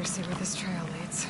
better see where this trail leads.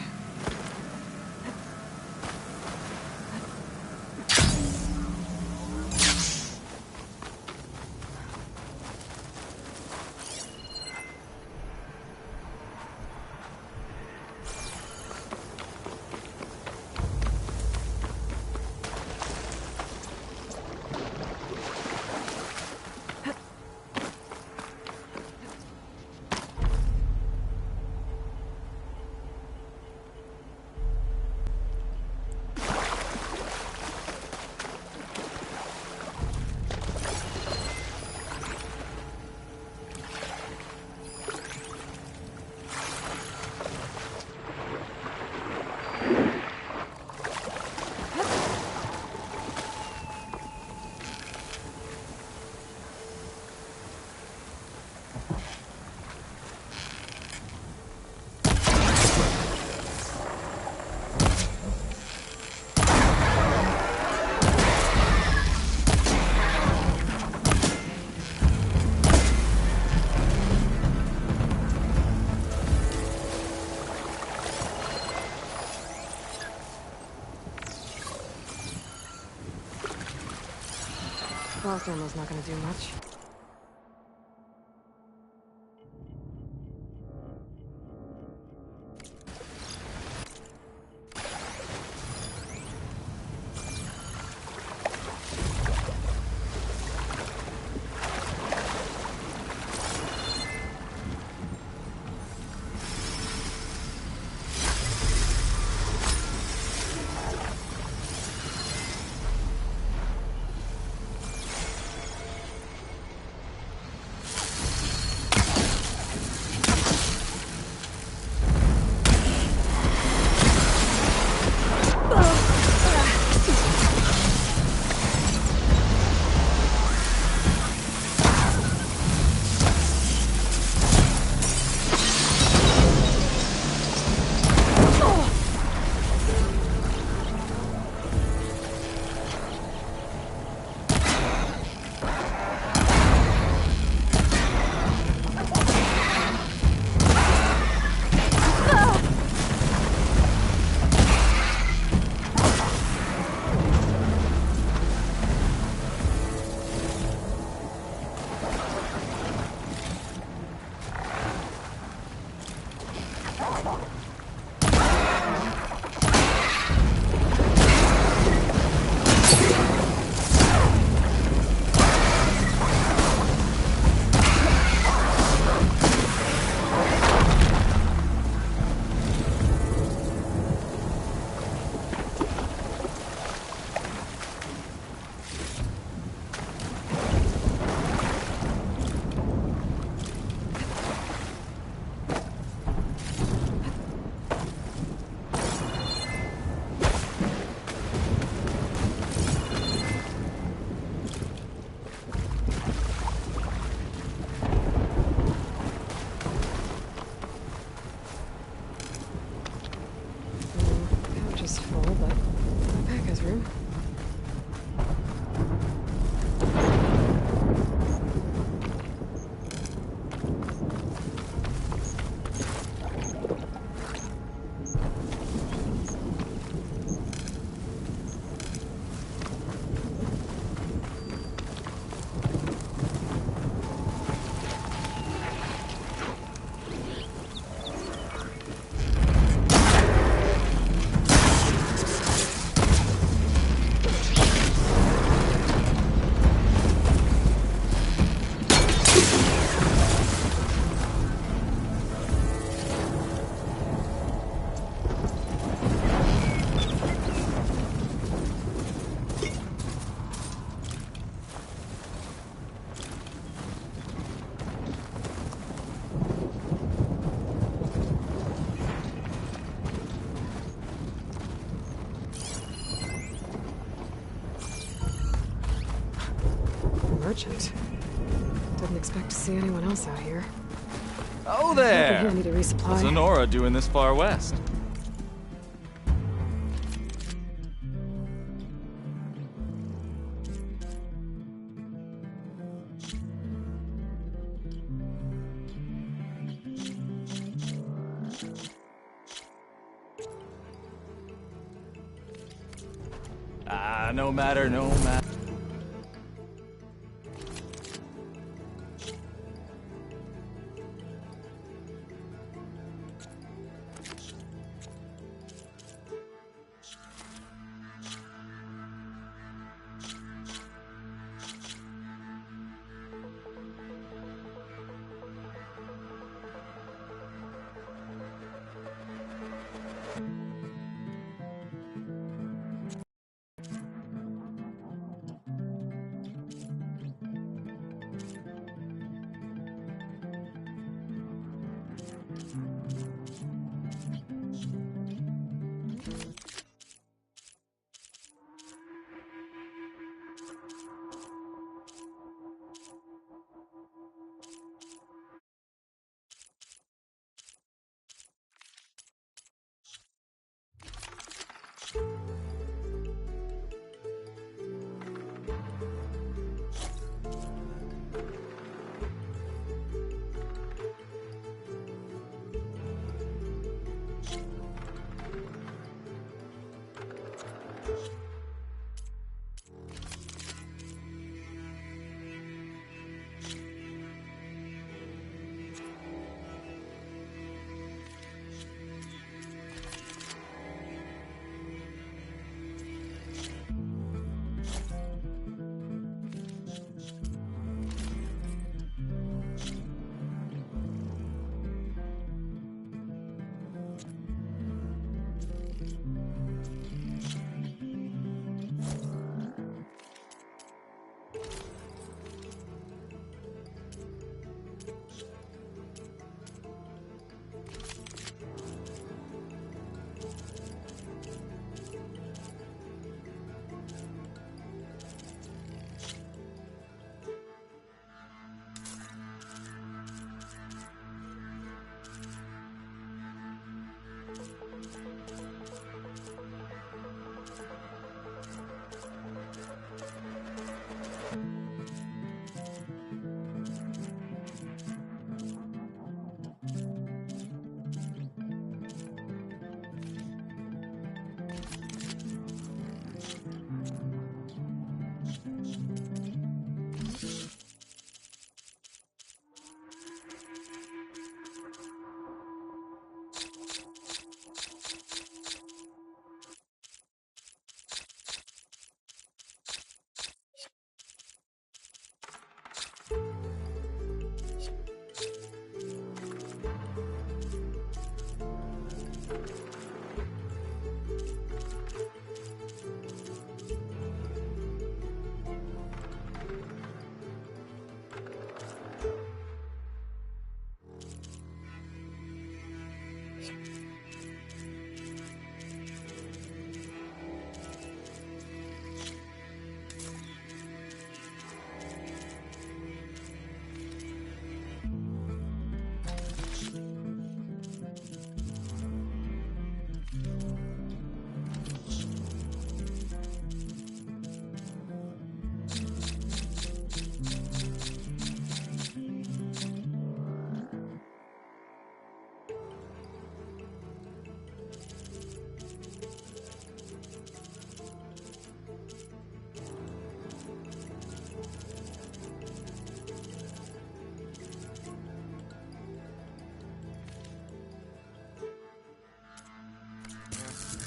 Blast ammo's not gonna do much. Merchant. Didn't expect to see anyone else out here. Oh there! I need a resupply. What's Honora doing this far west? No matter, no matter.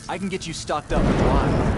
I can get you stocked up with wine.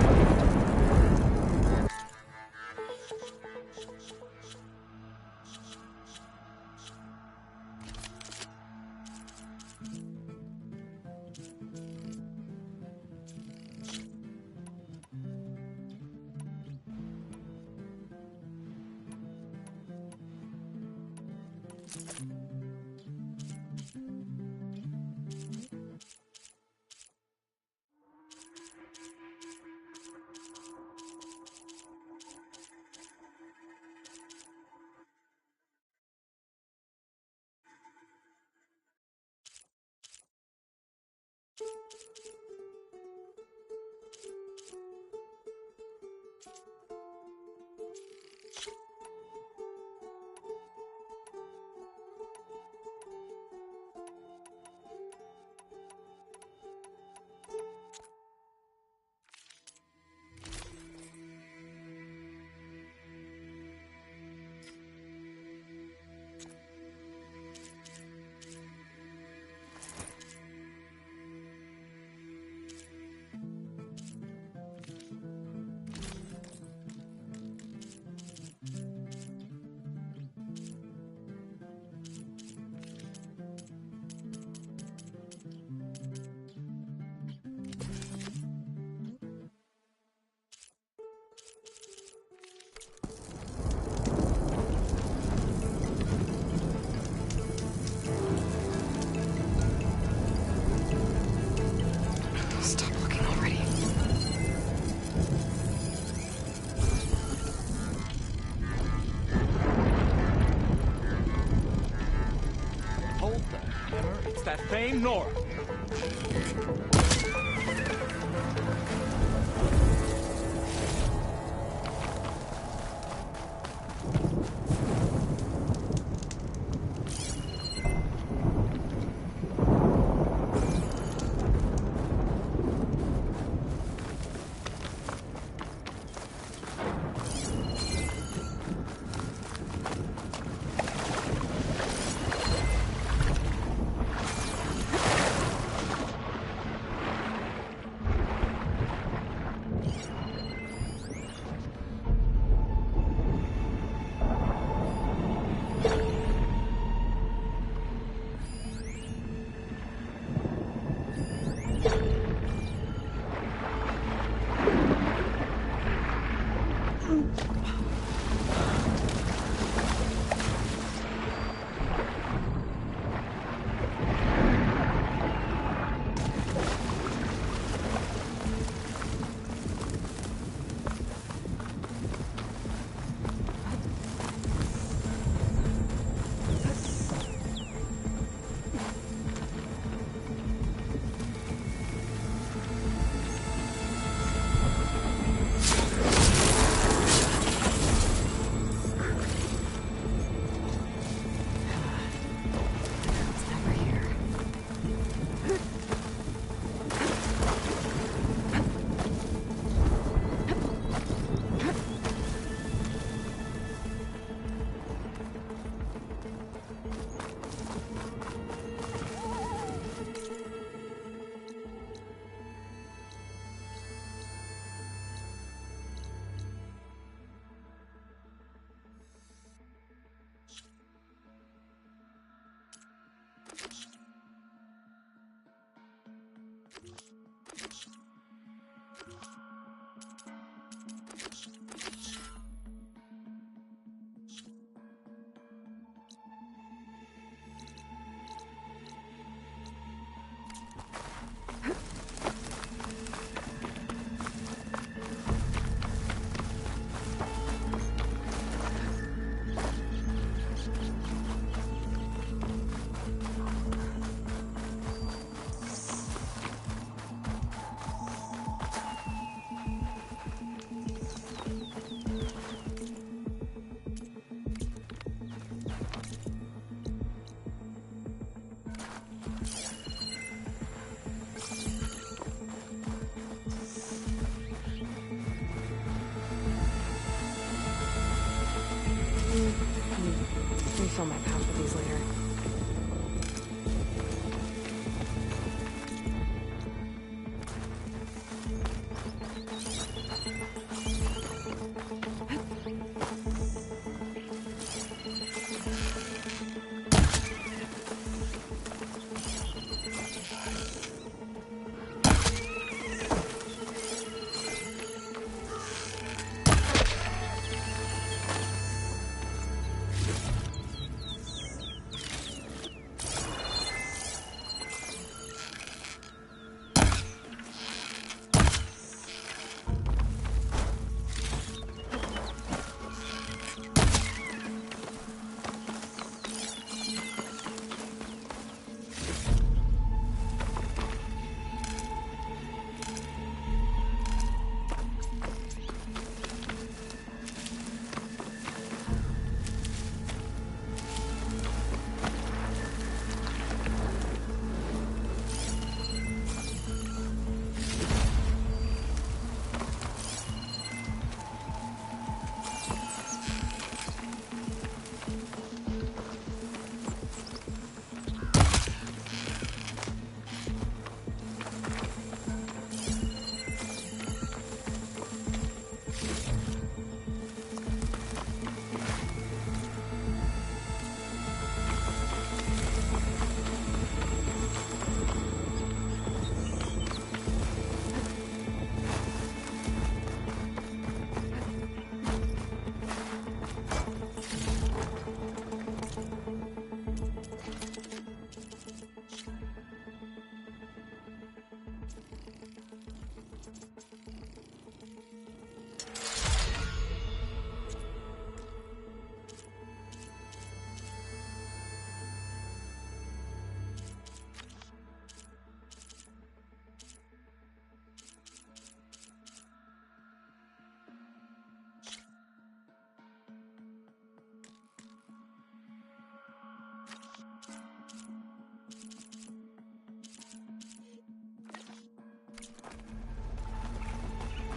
that famed Nora.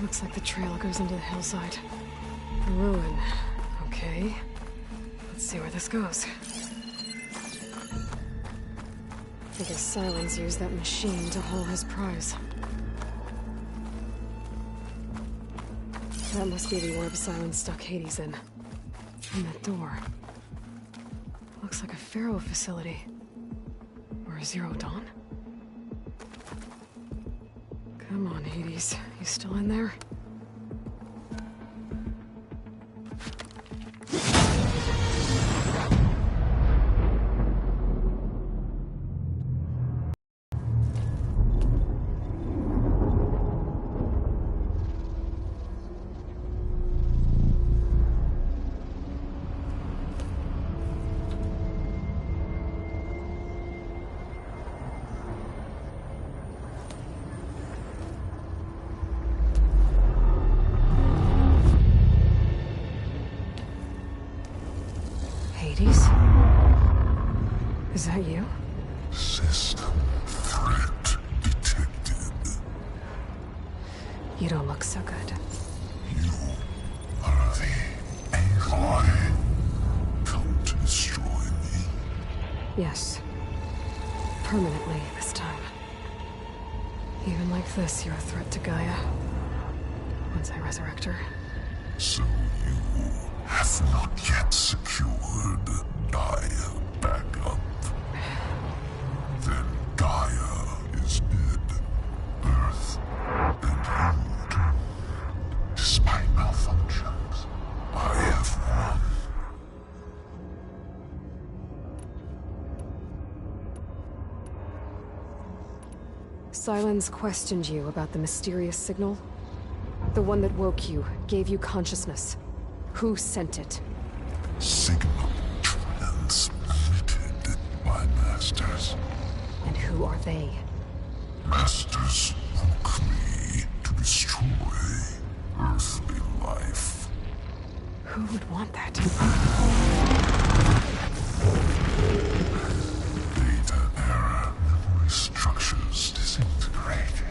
Looks like the trail goes into the hillside. A ruin. Okay. Let's see where this goes. I guess Silence used that machine to haul his prize. That must be the orb Silence stuck Hades in. And that door. Looks like a Pharaoh facility. Or a Zero Dawn? Come on, Hades. You still in there? Hades? Is that you? System threat detected. You don't look so good. You are the AI come to destroy me. Yes. Permanently this time. Even like this, you're a threat to Gaia. Once I resurrect her. So you have not yet secured Gaia back up. Then Gaia is dead. Earth and you too. Despite malfunctions, I have won. Silence questioned you about the mysterious signal. The one that woke you, gave you consciousness. Who sent it? Signal transmitted by masters. And who are they? Masters woke me to destroy earthly life. Who would want that? Data error, memory structures disintegrated.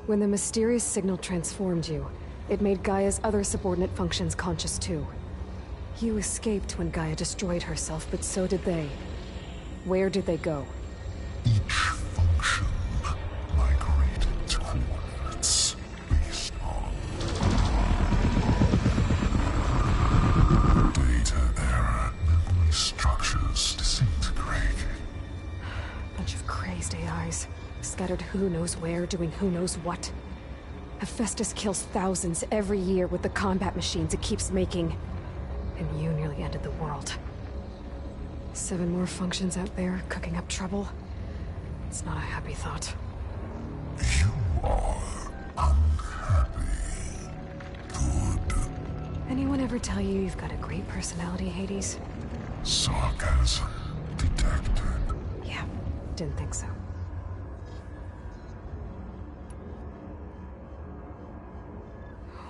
When the mysterious signal transformed you, it made Gaia's other subordinate functions conscious too. You escaped when Gaia destroyed herself, but so did they. Where did they go? Each function migrated to coordinates based on data error, memory structures disintegrated. Bunch of crazed AIs, scattered who knows where, doing who knows what. Hephaestus kills thousands every year with the combat machines it keeps making. And you nearly ended the world. 7 more functions out there, cooking up trouble. It's not a happy thought. You are unhappy. Good. Anyone ever tell you you've got a great personality, Hades? Sarcasm detected. Yeah, didn't think so.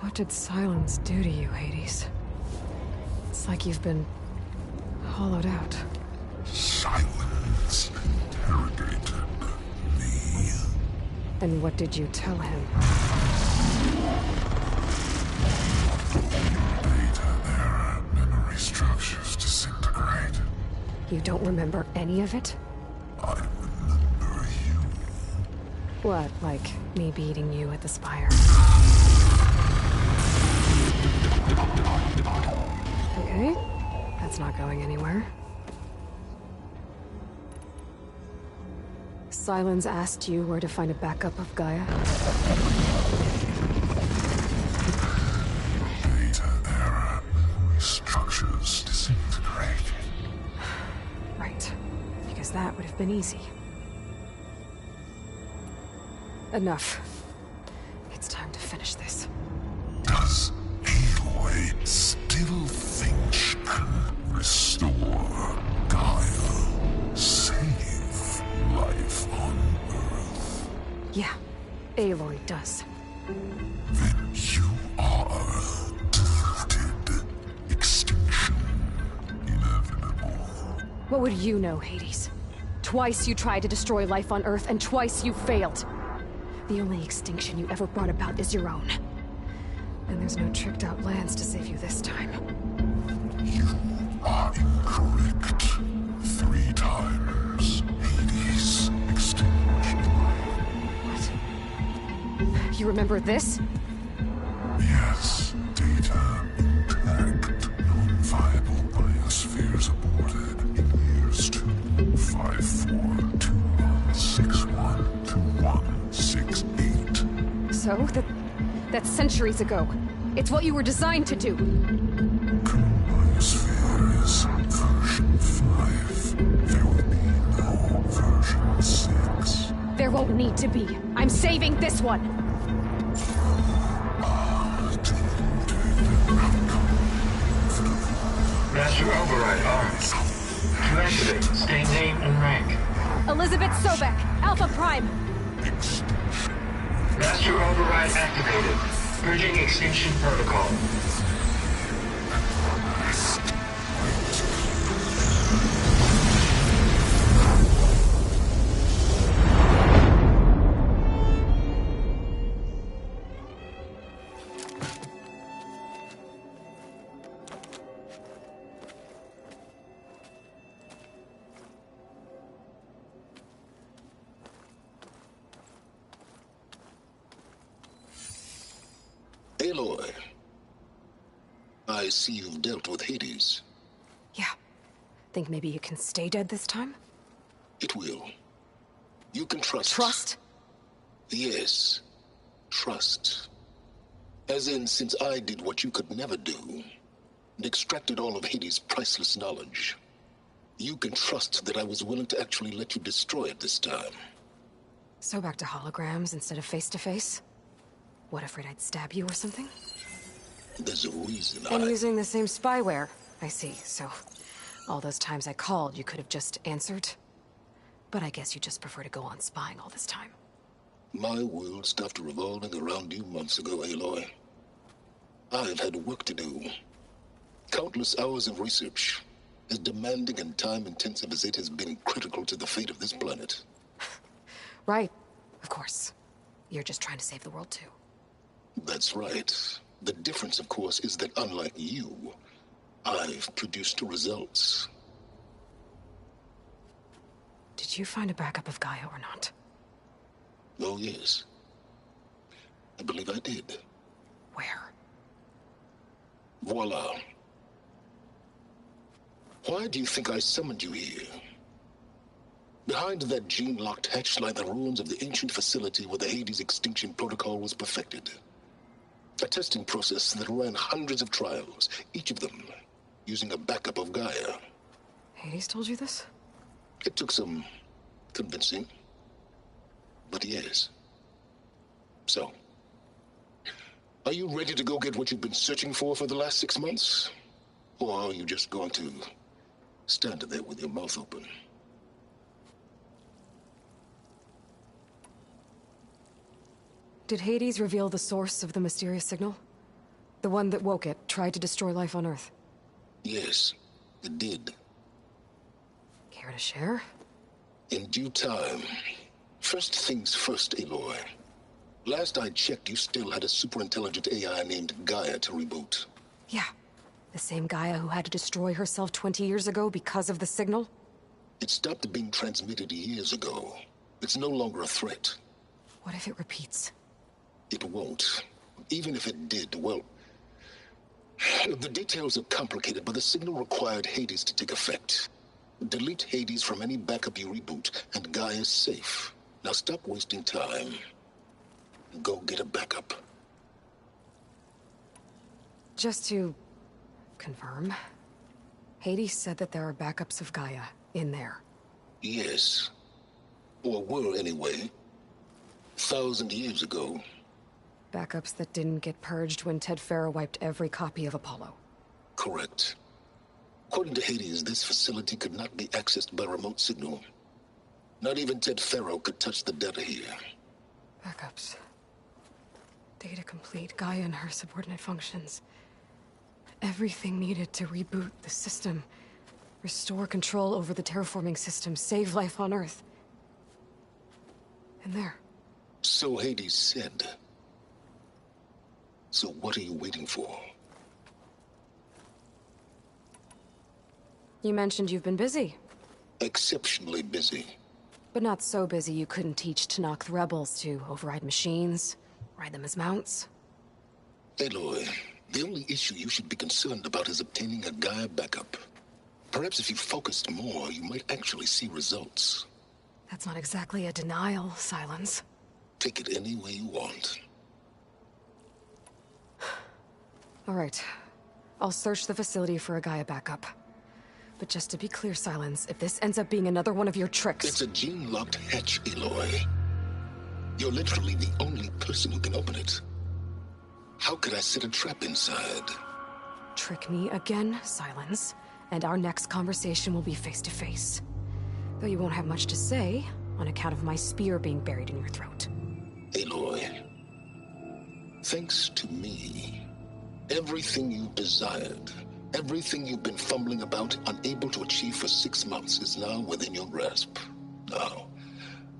What did Silence do to you, Hades? It's like you've been hollowed out. Silence interrogated me. And what did you tell him? Data error, memory structures disintegrate. You don't remember any of it? I remember you. What, like me beating you at the spire? Okay, that's not going anywhere. Silence asked you where to find a backup of Gaia. Data error, memory structures disintegrated. Right, because that would have been easy. Enough. It's time to finish this. Does Aloy still think she can restore Gaia? Save life on Earth? Yeah, Aloy does. Then you are defeated. Extinction inevitable. What would you know, Hades? Twice you tried to destroy life on Earth, and twice you failed. The only extinction you ever brought about is your own. And there's no tricked-out lands to save you this time. You are incorrect. 3 times. Hades extinguished life. What? You remember this? Yes, data intact. Non-viable biospheres aborted in years 254, 2161, 2168. So? That's centuries ago. It's what you were designed to do. Biosphere is version 5. There will be no version 6. There won't need to be. I'm saving this one! Master override arms. To activate, state name and rank. Elizabeth Sobek, Alpha Prime! Master override activated. Bridging extinction protocol. Aloy, I see you've dealt with Hades. Yeah. Think maybe you can stay dead this time? It will. You can trust. Trust? Yes. Trust. As in, since I did what you could never do, and extracted all of Hades' priceless knowledge, you can trust that I was willing to actually let you destroy it this time. So back to holograms instead of face-to-face? What, afraid I'd stab you or something? There's a reason And using the same spyware. I see, so... all those times I called, you could have just answered? But I guess you just prefer to go on spying all this time. My world stopped revolving around you months ago, Aloy. I've had work to do. Countless hours of research, as demanding and time-intensive as it has been critical to the fate of this planet. Right, of course. You're just trying to save the world, too. That's right. The difference, of course, is that unlike you, I've produced results. Did you find a backup of Gaia or not? Oh, yes. I believe I did. Where? Voila. Why do you think I summoned you here? Behind that gene-locked hatch lie the ruins of the ancient facility where the Hades extinction protocol was perfected. A testing process that ran hundreds of trials, each of them using a backup of Gaia. Hades told you this? It took some convincing, but yes. So, are you ready to go get what you've been searching for the last 6 months? Or are you just going to stand there with your mouth open? Did Hades reveal the source of the mysterious signal? The one that woke it, tried to destroy life on Earth? Yes, it did. Care to share? In due time. First things first, Aloy. Last I checked, you still had a super-intelligent AI named Gaia to reboot. Yeah. The same Gaia who had to destroy herself 20 years ago because of the signal? It stopped being transmitted years ago. It's no longer a threat. What if it repeats? It won't. Even if it did, well... the details are complicated, but the signal required Hades to take effect. Delete Hades from any backup you reboot, and Gaia's safe. Now stop wasting time. Go get a backup. Just to... confirm. Hades said that there are backups of Gaia in there. Yes. Or were, anyway. 1,000 years ago. Backups that didn't get purged when Ted Farrow wiped every copy of Apollo. Correct. According to Hades, this facility could not be accessed by remote signal. Not even Ted Farrow could touch the data here. Backups. Data complete, Gaia and her subordinate functions. Everything needed to reboot the system. Restore control over the terraforming system, save life on Earth. And there. So Hades said. So what are you waiting for? You mentioned you've been busy. Exceptionally busy. But not so busy you couldn't teach Tanakh rebels to override machines, ride them as mounts. Aloy, the only issue you should be concerned about is obtaining a Gaia backup. Perhaps if you focused more, you might actually see results. That's not exactly a denial, Silence. Take it any way you want. All right. I'll search the facility for a Gaia backup. But just to be clear, Silence, if this ends up being another one of your tricks... It's a gene-locked hatch, Aloy. You're literally the only person who can open it. How could I set a trap inside? Trick me again, Silence, and our next conversation will be face-to-face. Though you won't have much to say, on account of my spear being buried in your throat. Aloy, thanks to me, everything you desired, everything you've been fumbling about, unable to achieve for 6 months, is now within your grasp. Now,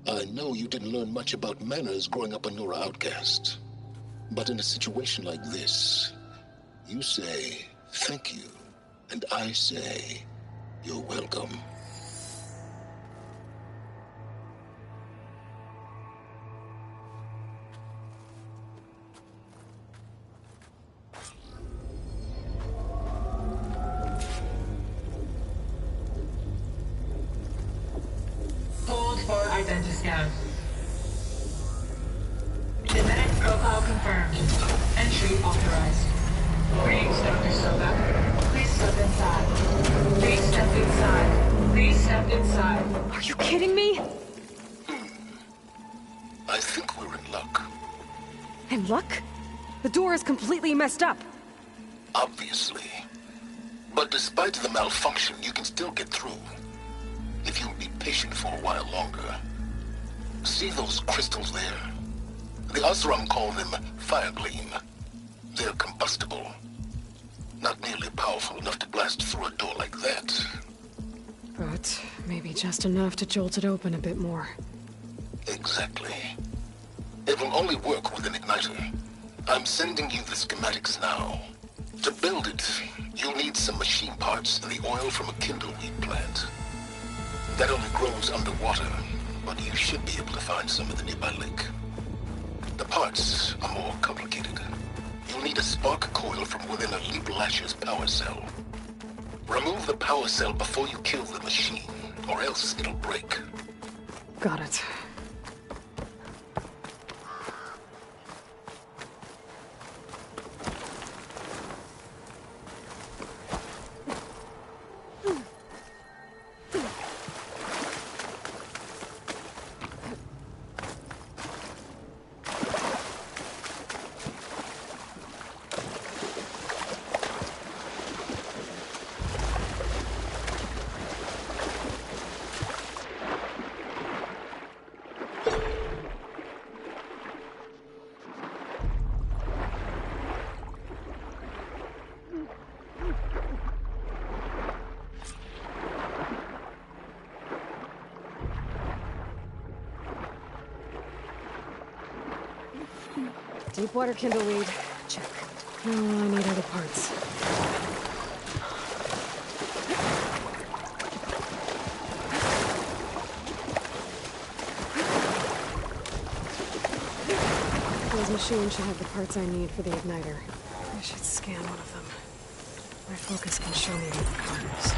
I know you didn't learn much about manners growing up a Nora outcast. But in a situation like this, you say, thank you, and I say, you're welcome. Hold for identiscan. Genetic profile confirmed. Entry authorized. Greetings, Dr. Soga. Please step inside. Please step inside. Please step inside. Are you kidding me? I think we're in luck. In luck? The door is completely messed up. Obviously. But despite the malfunction, you can still get through. If you'll be patient for a while longer. See those crystals there? The Osram call them fire gleam. They're combustible. Not nearly powerful enough to blast through a door like that. But maybe just enough to jolt it open a bit more. Exactly. It will only work with an igniter. I'm sending you the schematics now. To build it, you'll need some machine parts and the oil from a kindleweed plant. That only grows underwater, but you should be able to find some at the nearby lake. The parts are more complicated. You'll need a spark coil from within a Leap Lasher's power cell. Remove the power cell before you kill the machine, or else it'll break. Got it. Deepwater kindleweed. Check. Oh, I need other parts. Those machines should have the parts I need for the igniter. I should scan one of them. My focus can show me the cards.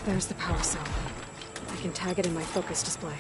There's the power cell. I can tag it in my focus display.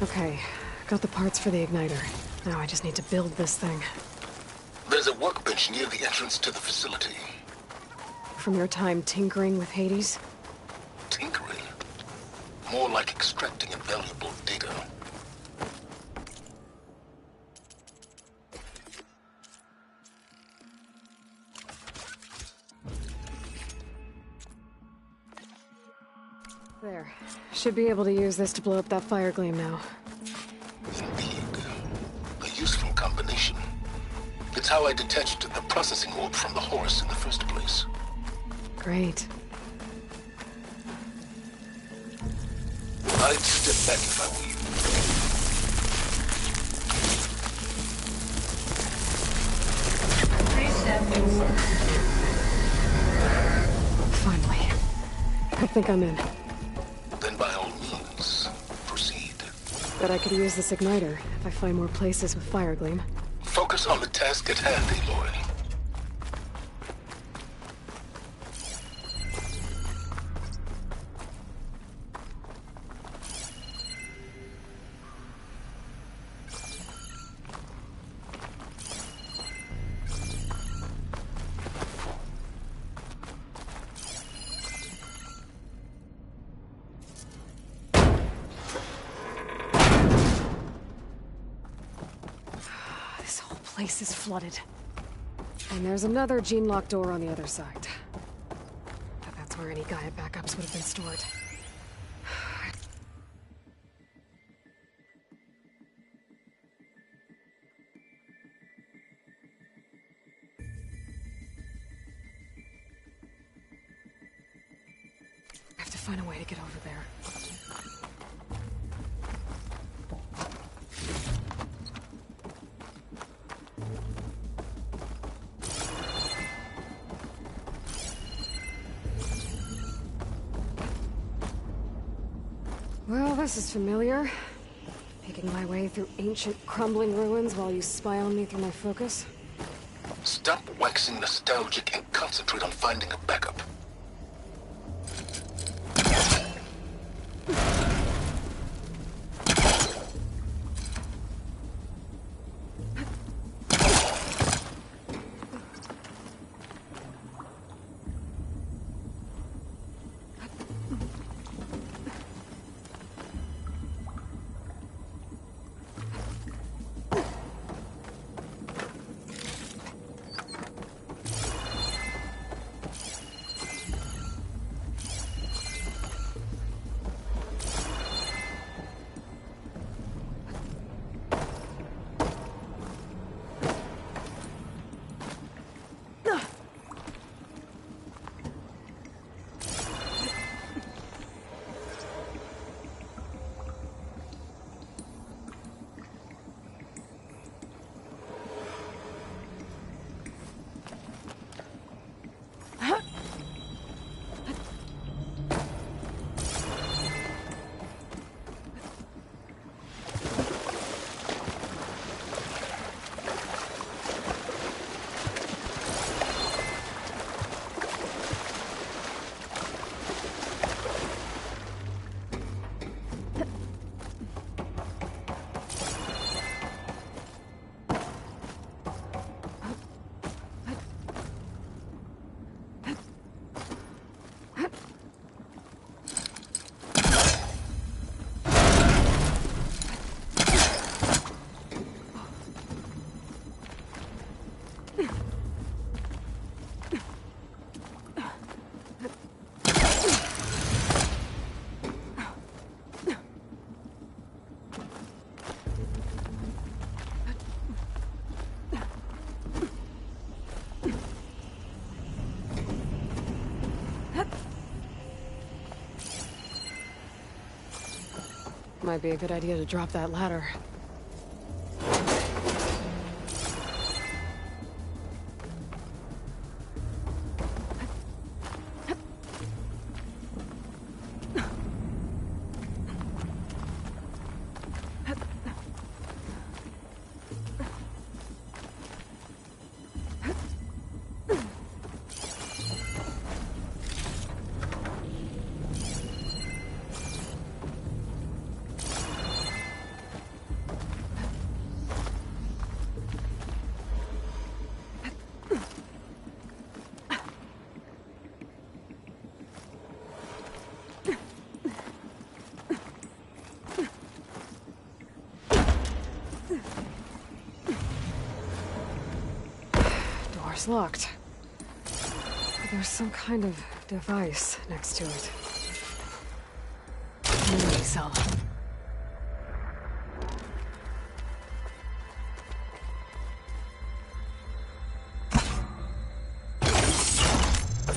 Okay, got the parts for the igniter. Now I just need to build this thing. There's a workbench near the entrance to the facility. From your time tinkering with Hades? Tinkering? More like extracting invaluable data. There. Should be able to use this to blow up that fire gleam now. Indeed. A useful combination. It's how I detached the processing orb from the Horus in the first place. Great. I'd step back if I were you. Please stand inside. Finally. I think I'm in. Then by all means, proceed. Bet I could use this igniter if I find more places with fire gleam. Focus on the task at hand, Aloy. This whole place is flooded. And there's another gene-locked door on the other side. But that's where any Gaia backups would have been stored. I have to find a way to get over there. Well, this is familiar. Picking my way through ancient, crumbling ruins while you spy on me through my focus. Stop waxing nostalgic and concentrate on finding a backup. Might be a good idea to drop that ladder. door's locked. There's some kind of device next to it. Memory cell.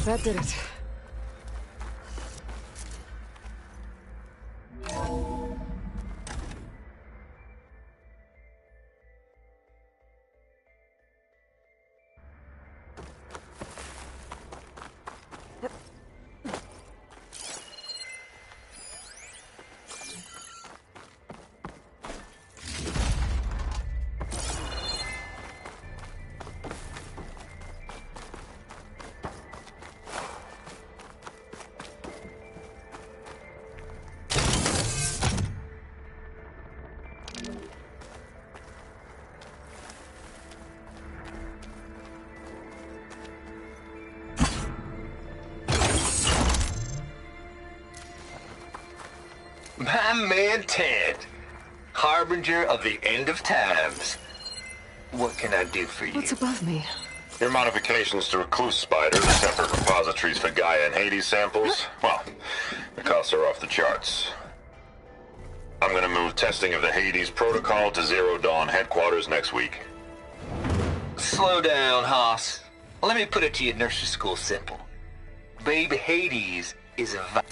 That did it. My man Ted, harbinger of the end of times. What can I do for you? What's above me? Your modifications to Recluse Spider, the separate repositories for Gaia and Hades samples, well, the costs are off the charts. I'm gonna move testing of the Hades protocol to Zero Dawn headquarters next week. Slow down, Haas. Let me put it to you nursery school simple. Baby Hades is a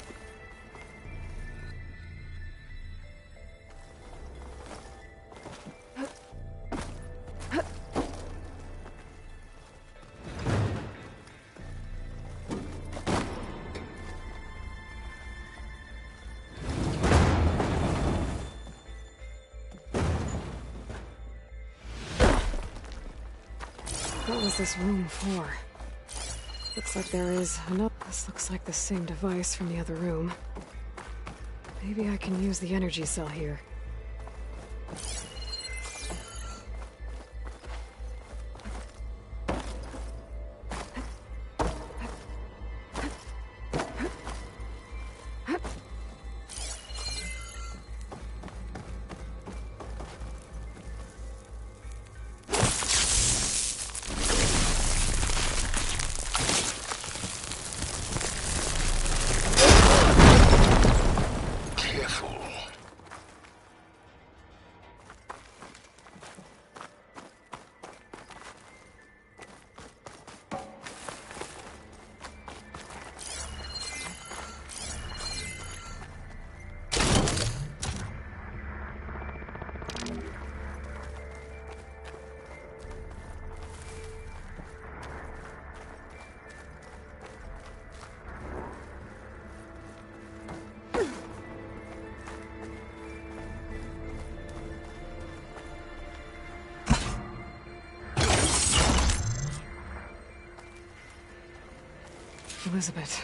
What was this room for? Looks like there is another. This looks like the same device from the other room. Maybe I can use the energy cell here. Elizabeth.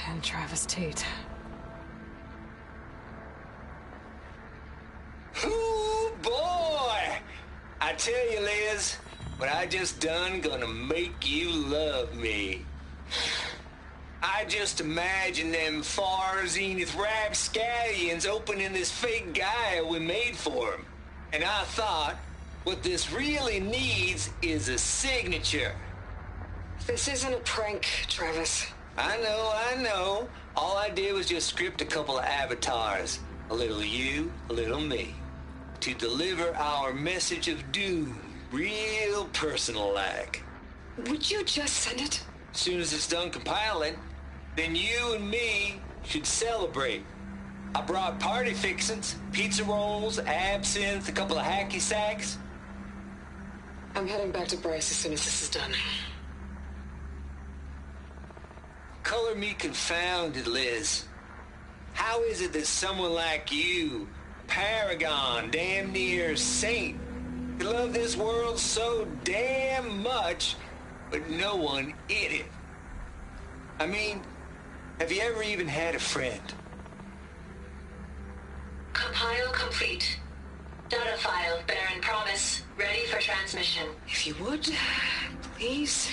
And Travis Tate. Ooh, boy! I tell you, Liz, what I just done gonna make you love me. I just imagine them far zenith rapscallions opening this fake Gaia we made for him. And I thought, what this really needs is a signature. This isn't a prank, Travis. I know. All I did was just script a couple of avatars. A little you, a little me. To deliver our message of doom, real personal-like. Would you just send it? As soon as it's done compiling, then you and me should celebrate. I brought party fixins, pizza rolls, absinthe, a couple of hacky sacks. I'm heading back to Bryce as soon as this is done. Color me confounded, Liz. How is it that someone like you, paragon, damn near saint, could love this world so damn much, but no one in it? I mean, have you ever even had a friend? Compile complete. Data file, Baron Promise, ready for transmission. If you would, please.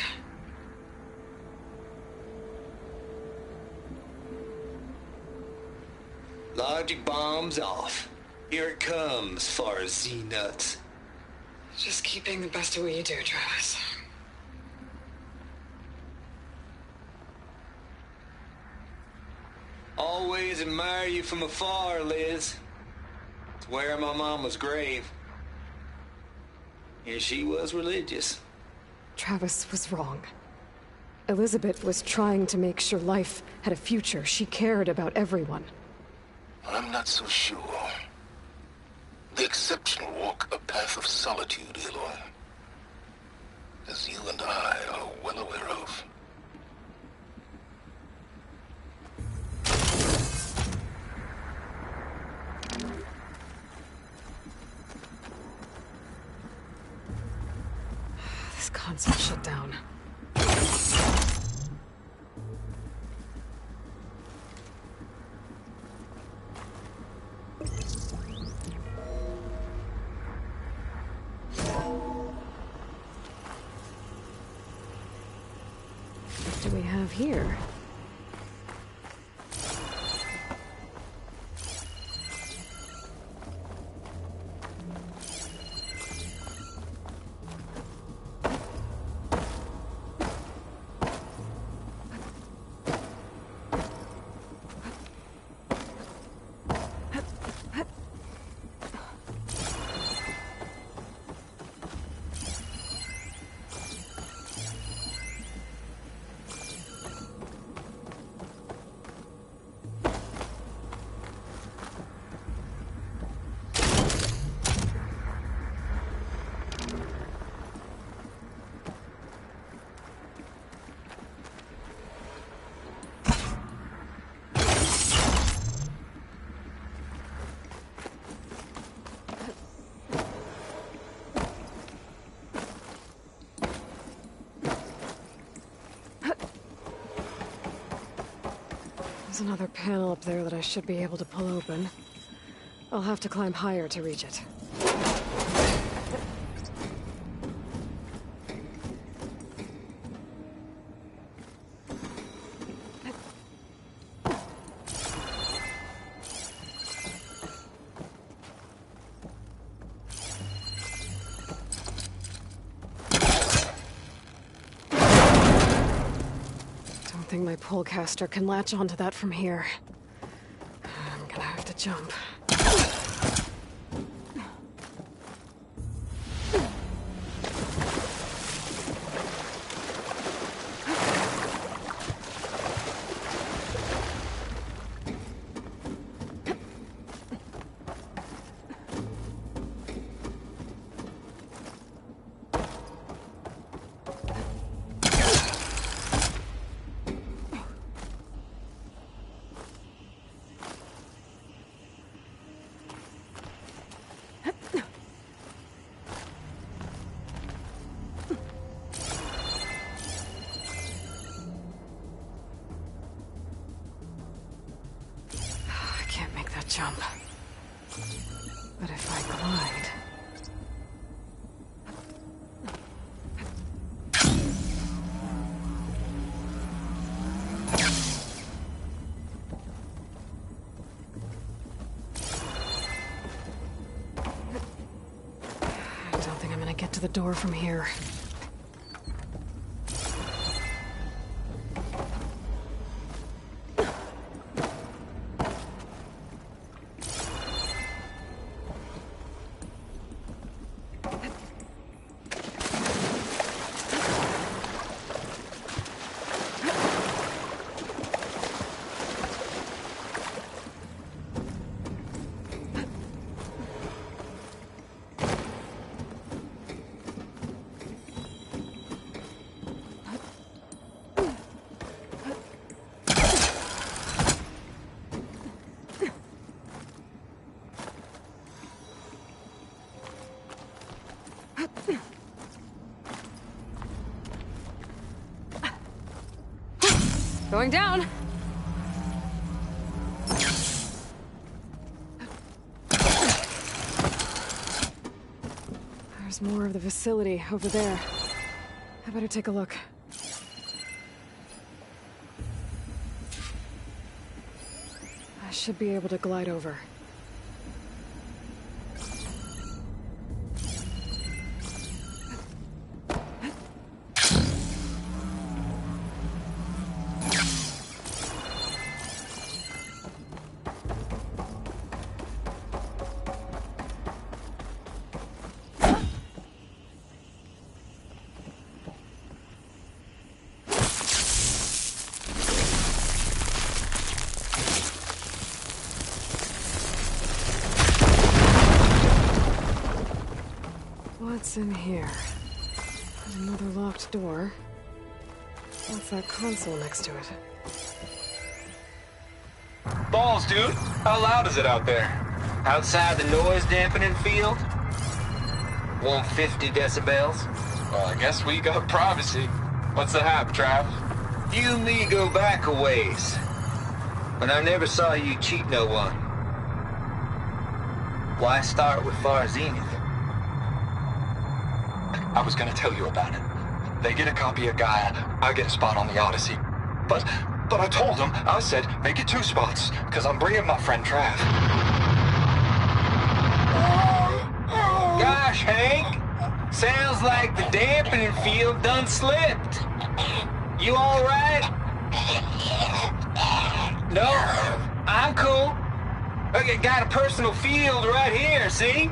Logic bomb's off. Here it comes, far as Z-nuts. Just keep being the best at what you do, Travis. Always admire you from afar, Liz. It's where my mama's grave. And she was religious. Travis was wrong. Elizabeth was trying to make sure life had a future. She cared about everyone. I'm not so sure. The exceptional walk a path of solitude, Aloy. As you and I are well aware of. This console shut down. What do we have here? There's another panel up there that I should be able to pull open. I'll have to climb higher to reach it. I think my pullcaster can latch onto that from here. I'm gonna have to jump. Jump. But if I glide... I don't think I'm gonna get to the door from here. Going down. There's more of the facility over there. I better take a look. I should be able to glide over. What's in here? Another locked door. What's that console next to it? Balls, dude. How loud is it out there? Outside the noise dampening field? 150 decibels? Well, I guess we got privacy. What's the hap, Trav? You and me go back a ways. But I never saw you cheat no one. Why start with Far Zenith? I was gonna tell you about it. They get a copy of Gaia, I get a spot on the Odyssey. But I told them, I said, make it 2 spots, because I'm bringing my friend Trav. Gosh, Hank. Sounds like the dampening field done slipped. You all right? No, I'm cool. I got a personal field right here, see?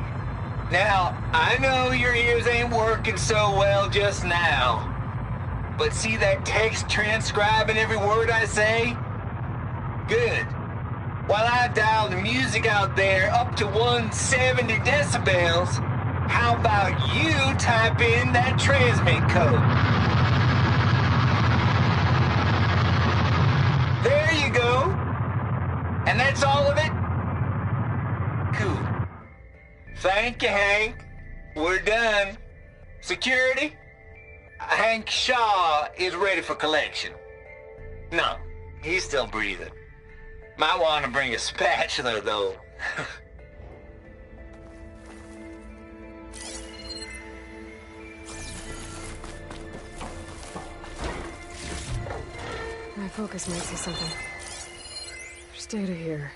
Now, I know your ears ain't working so well just now. But see that text transcribing every word I say? Good. While I dial the music out there up to 170 decibels, how about you type in that transmit code? There you go. And that's all of it? Cool. Thank you, Hank. We're done. Security? Hank Shaw is ready for collection. No, he's still breathing. Might want to bring a spatula, though. My focus might say something. There's data here.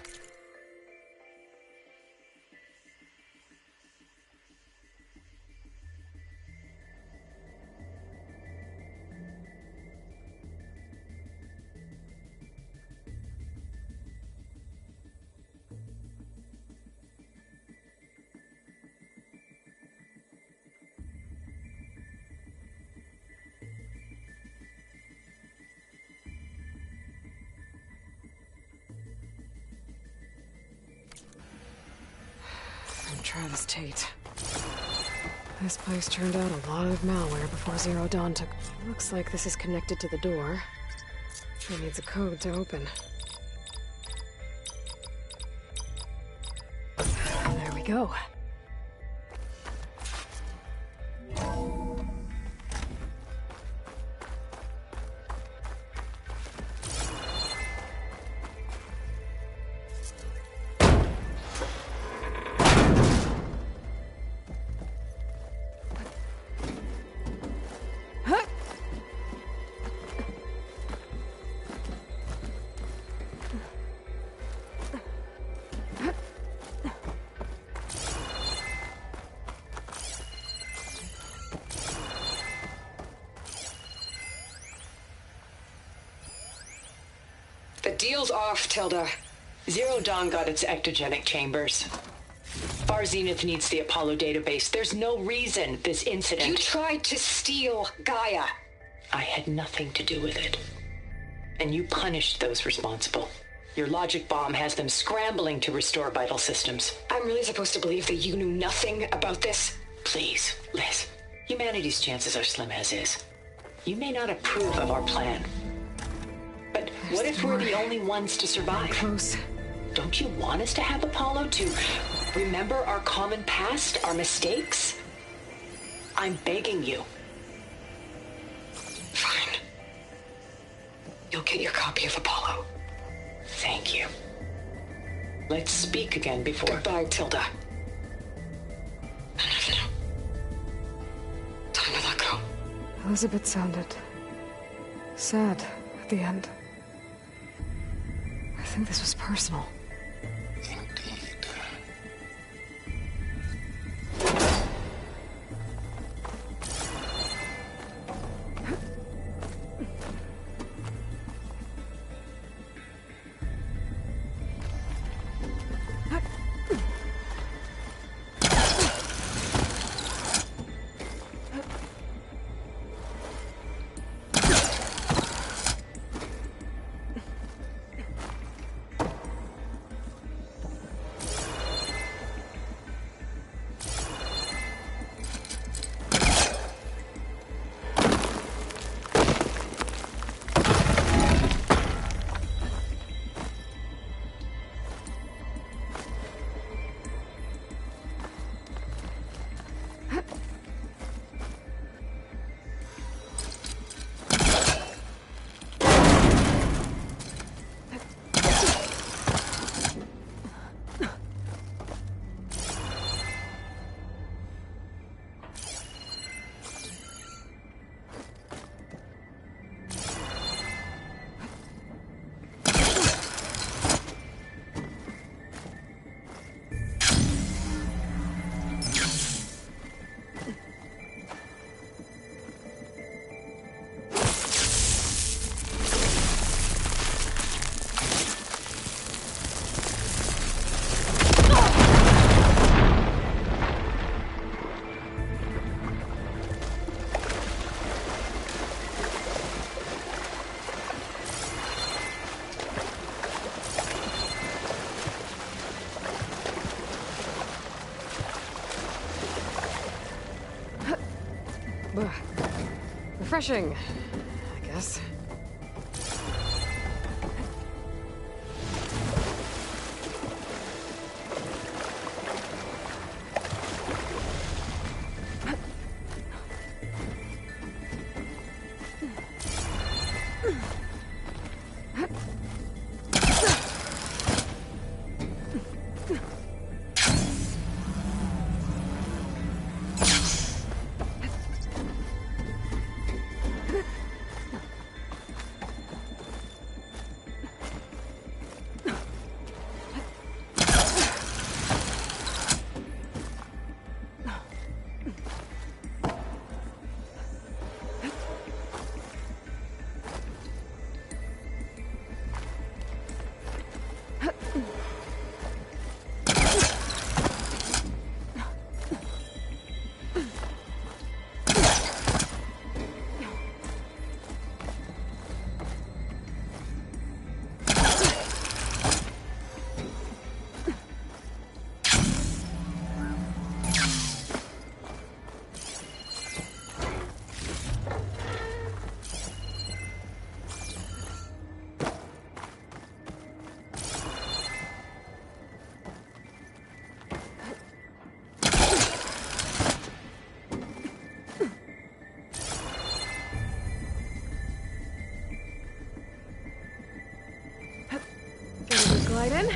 Travis Tate. This place turned out a lot of malware before Zero Dawn took... Looks like this is connected to the door. It needs a code to open. There we go. The deal's off, Tilda. Zero Dawn got its ectogenic chambers. Far Zenith needs the Apollo database. There's no reason this incident... You tried to steal Gaia. I had nothing to do with it. And you punished those responsible. Your logic bomb has them scrambling to restore vital systems. I'm really supposed to believe that you knew nothing about this? Please, Liz. Humanity's chances are slim as is. You may not approve of our plan. But what if we're the only ones to survive? Close. Don't you want us to have Apollo to remember our common past, our mistakes? I'm begging you. Fine. You'll get your copy of Apollo. Thank you. Let's speak again before... Goodbye, Tilda. No. Time to let go. Elizabeth sounded... sad at the end. I think this was personal. Indeed. refreshing, I guess. Glide in.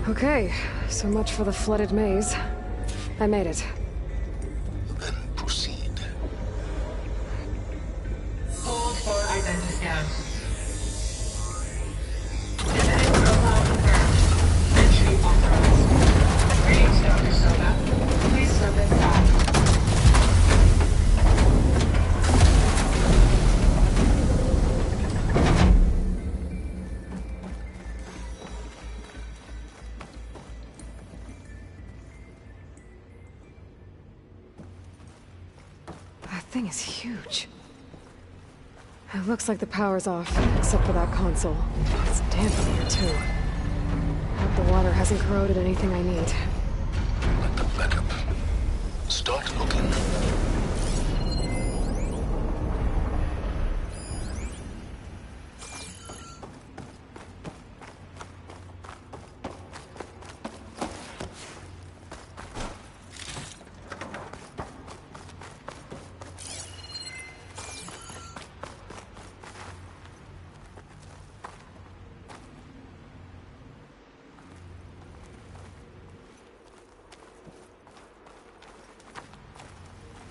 Okay, so much for the flooded maze. I made it. Then proceed. Hold for identity scan. Genetic profile confirmed. Entry authorized. Greetings, Dr. Soda. Please step inside. That thing is huge. It looks like the power's off, except for that console. It's damp in here, too. Hope the water hasn't corroded anything I need. Let the backup. Start looking.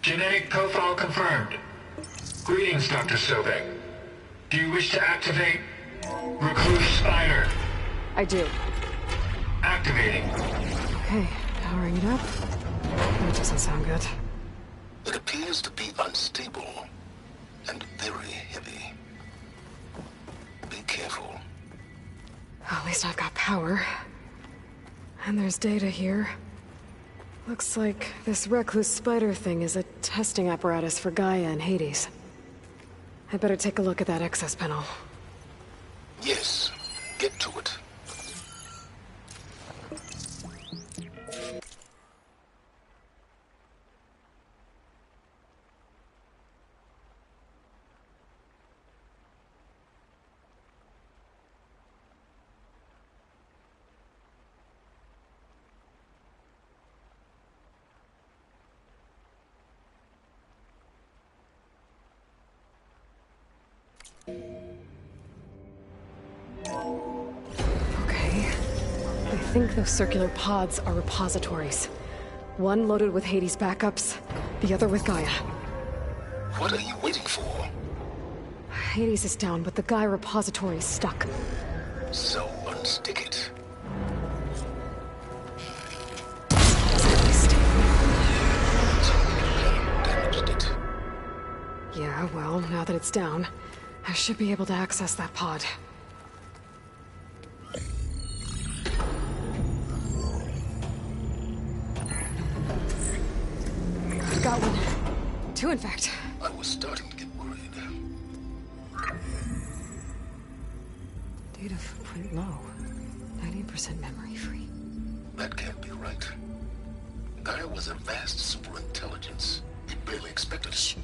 Genetic profile confirmed. Greetings, Dr. Sobek. Do you wish to activate Recluse Spider? I do. Activating. Okay, powering it up. That doesn't sound good. It appears to be unstable and very heavy. Be careful. At least I've got power. And there's data here. Looks like this recluse spider thing is a testing apparatus for Gaia and Hades. I better take a look at that access panel. Yes, get to it. Okay. I think those circular pods are repositories. One loaded with Hades backups, the other with Gaia. What are you waiting for? Hades is down, but the Gaia repository is stuck. So unstick it. Damaged it. Yeah, well, now that it's down, I should be able to access that pod. Got one. Two, in fact. I was starting to get worried. Data footprint low. 90% memory free. That can't be right. Gaia was a vast superintelligence. You barely expected it.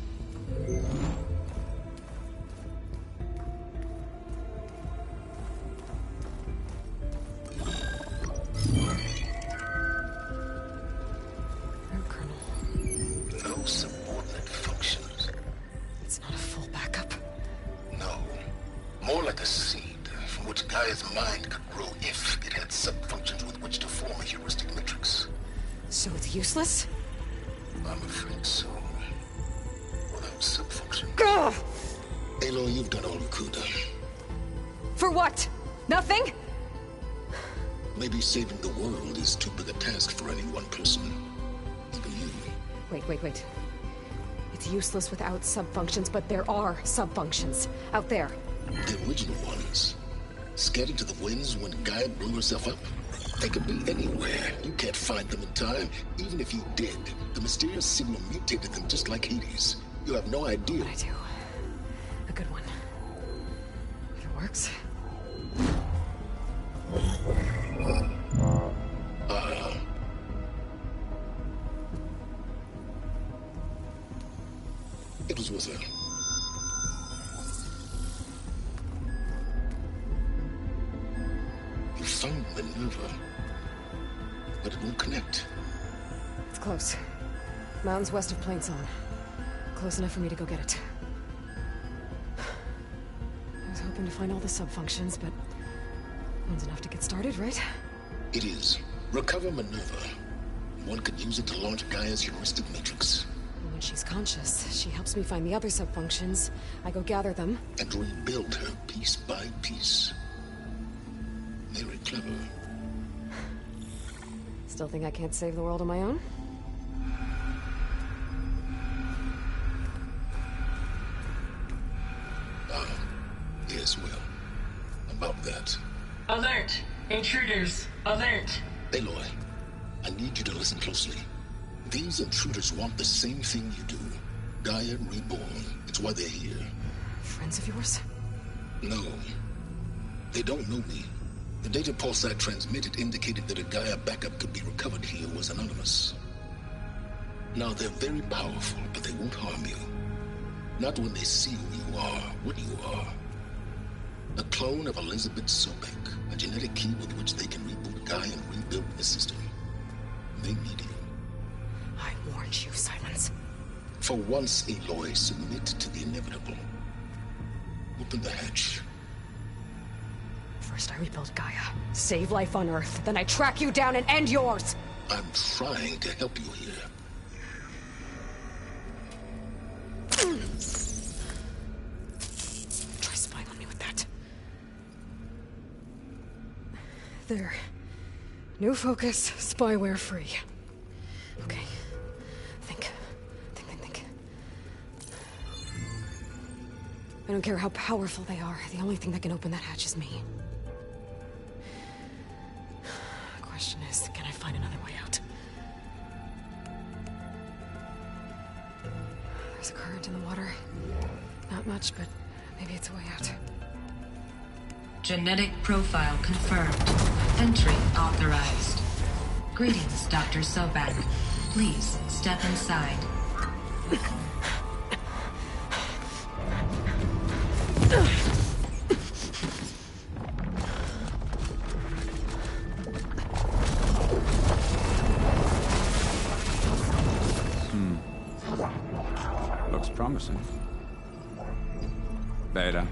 No subordinate functions. It's not a full backup. No. More like a seed from which Gaia's mind could grow if it had sub-functions with which to form a heuristic matrix. So it's useless? I'm afraid so. Without sub-functions. Ugh! Aloy, you've done all you could. For what? Nothing? Maybe saving the world is too big a task for any one person. Even you. Wait. It's useless without sub-functions, but there are sub-functions out there. The original ones. Scattered to the winds when Gaia blew herself up. They could be anywhere. You can't find them in time. Even if you did, the mysterious signal mutated them just like Hades. You have no idea. But I do. A good one. If it works. It was worth it. You found Minerva, but it won't connect. It's close. Mountains west of Plainsong. Close enough for me to go get it. I was hoping to find all the sub-functions, but one's enough to get started, right? It is. Recover Minerva. One could use it to launch Gaia's heuristic matrix. When she's conscious, she helps me find the other sub-functions. I go gather them. And rebuild her piece by piece. Very clever. Still think I can't save the world on my own? Yes, well. About that. Alert! Intruders! Alert! Aloy, I need you to listen closely. These intruders want the same thing you do. Gaia reborn. It's why they're here. Friends of yours? No. They don't know me. The data pulse I transmitted indicated that a Gaia backup could be recovered here was anonymous. Now, they're very powerful, but they won't harm you. Not when they see who you are, what you are. A clone of Elizabeth Sobek, a genetic key with which they can reboot Gaia and rebuild the system. They need you. I warned you, Silence. For once, Aloy, submit to the inevitable. Open the hatch. First I rebuild Gaia, save life on Earth, then I track you down and end yours! I'm trying to help you here. Try spying on me with that. There. New focus, spyware free. Okay. Think. I don't care how powerful they are. The only thing that can open that hatch is me. The question is, can I find another way out? There's a current in the water. Not much, but maybe it's a way out. Genetic profile confirmed. Entry authorized. Greetings, Dr. Sobek. Please step inside. Looks promising. Beta,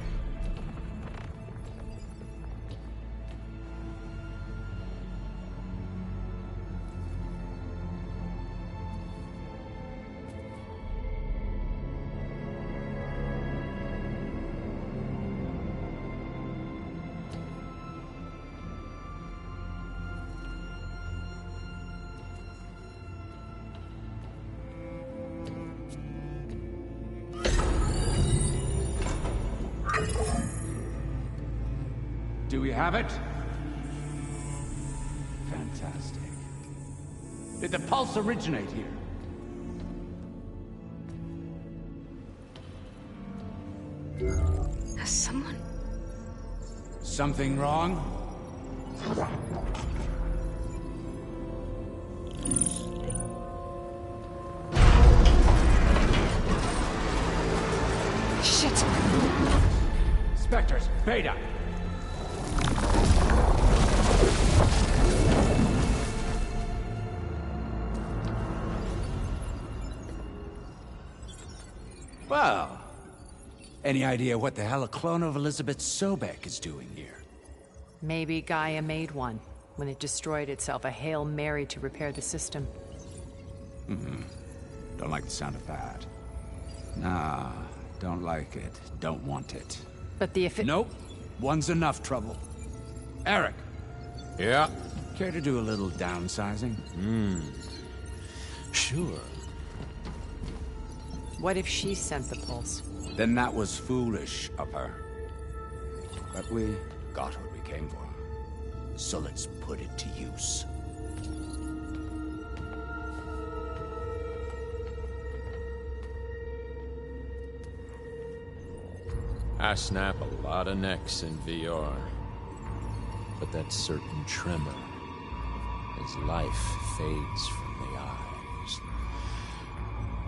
Do we have it? Fantastic. Did the pulse originate here? Has someone... Something wrong? Shit! Spectres, Beta! Well, any idea what the hell a clone of Elizabeth Sobek is doing here? Maybe Gaia made one when it destroyed itself, a Hail Mary to repair the system. Don't like the sound of that. Nah, don't like it. Don't want it. But the if it... Nope. One's enough trouble. Eric. Yeah? Care to do a little downsizing? Sure. What if she sent the pulse? Then that was foolish of her. But we got what we came for. So let's put it to use. I snap a lot of necks in VR. But that certain tremor as life fades from the eyes.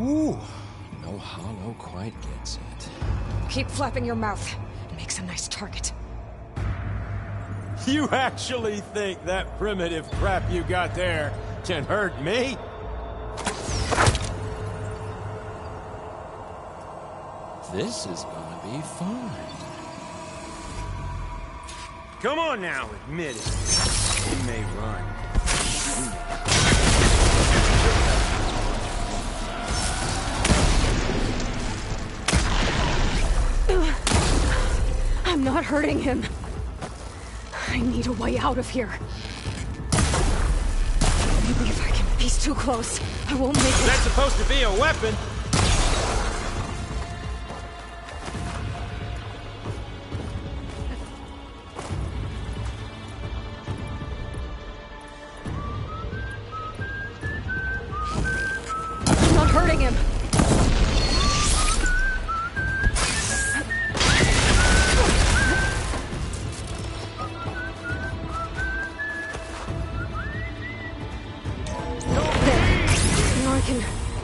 Ooh, no hollow quite gets it. Keep flapping your mouth. It makes a nice target. You actually think that primitive crap you got there can hurt me? This is gonna be fun. Come on now, admit it. You may run. I'm not hurting him. I need a way out of here. Maybe if I can... He's too close. I won't make it. That's supposed to be a weapon. I'm not hurting him.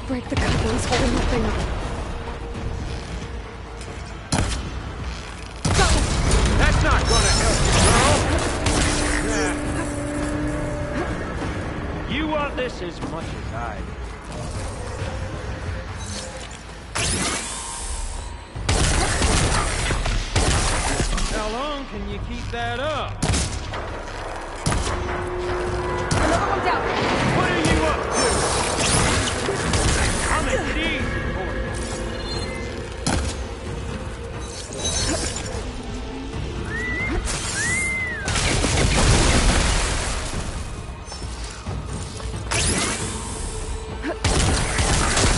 Break the couplings holding that thing up. That's not gonna help you, girl! You want this as much as I do. How long can you keep that up? Another one's out! What are you up to? I'll make it easy for you.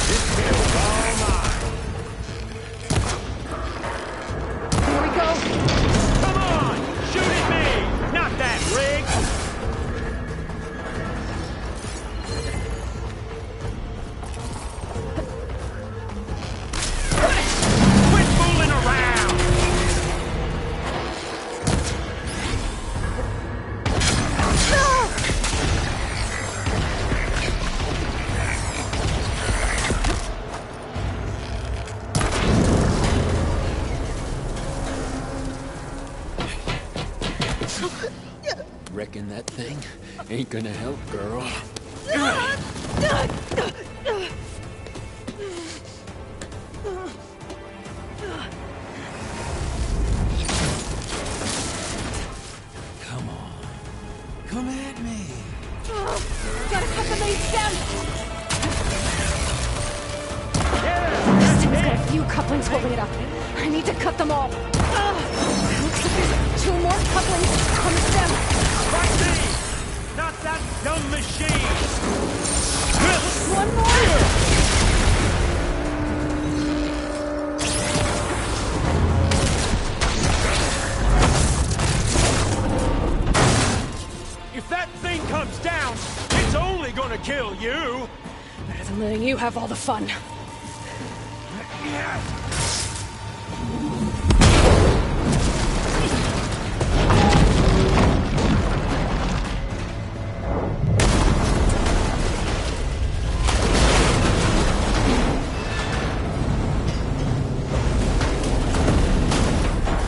This kill's all mine. Here we go! Come on! Shoot at me! Not that rig! Reckon that thing ain't gonna help, girl. Come on. Come at me. Gotta cut the main stem! Yeah! This thing's got a few couplings holding it up. I need to cut them all. Looks like there's 2 more couplings on the stem. Like me! Not that dumb machine! One more! I'm letting you have all the fun.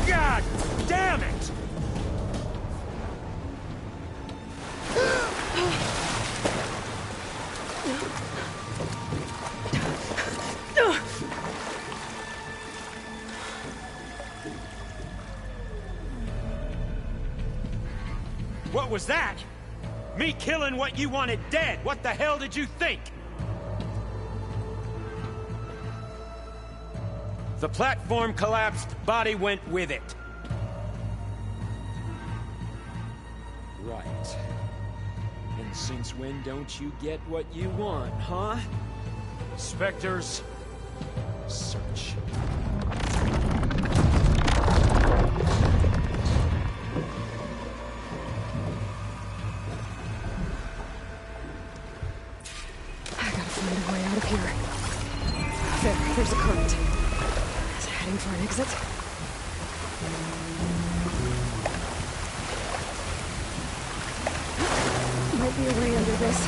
God damn it! What was that? Me killing what you wanted dead. What the hell did you think? The platform collapsed, body went with it. Right. And since when don't you get what you want, huh? Spectres, search. I gotta find a way out of here. There's a current. Is it heading for an exit? Might be a way under this.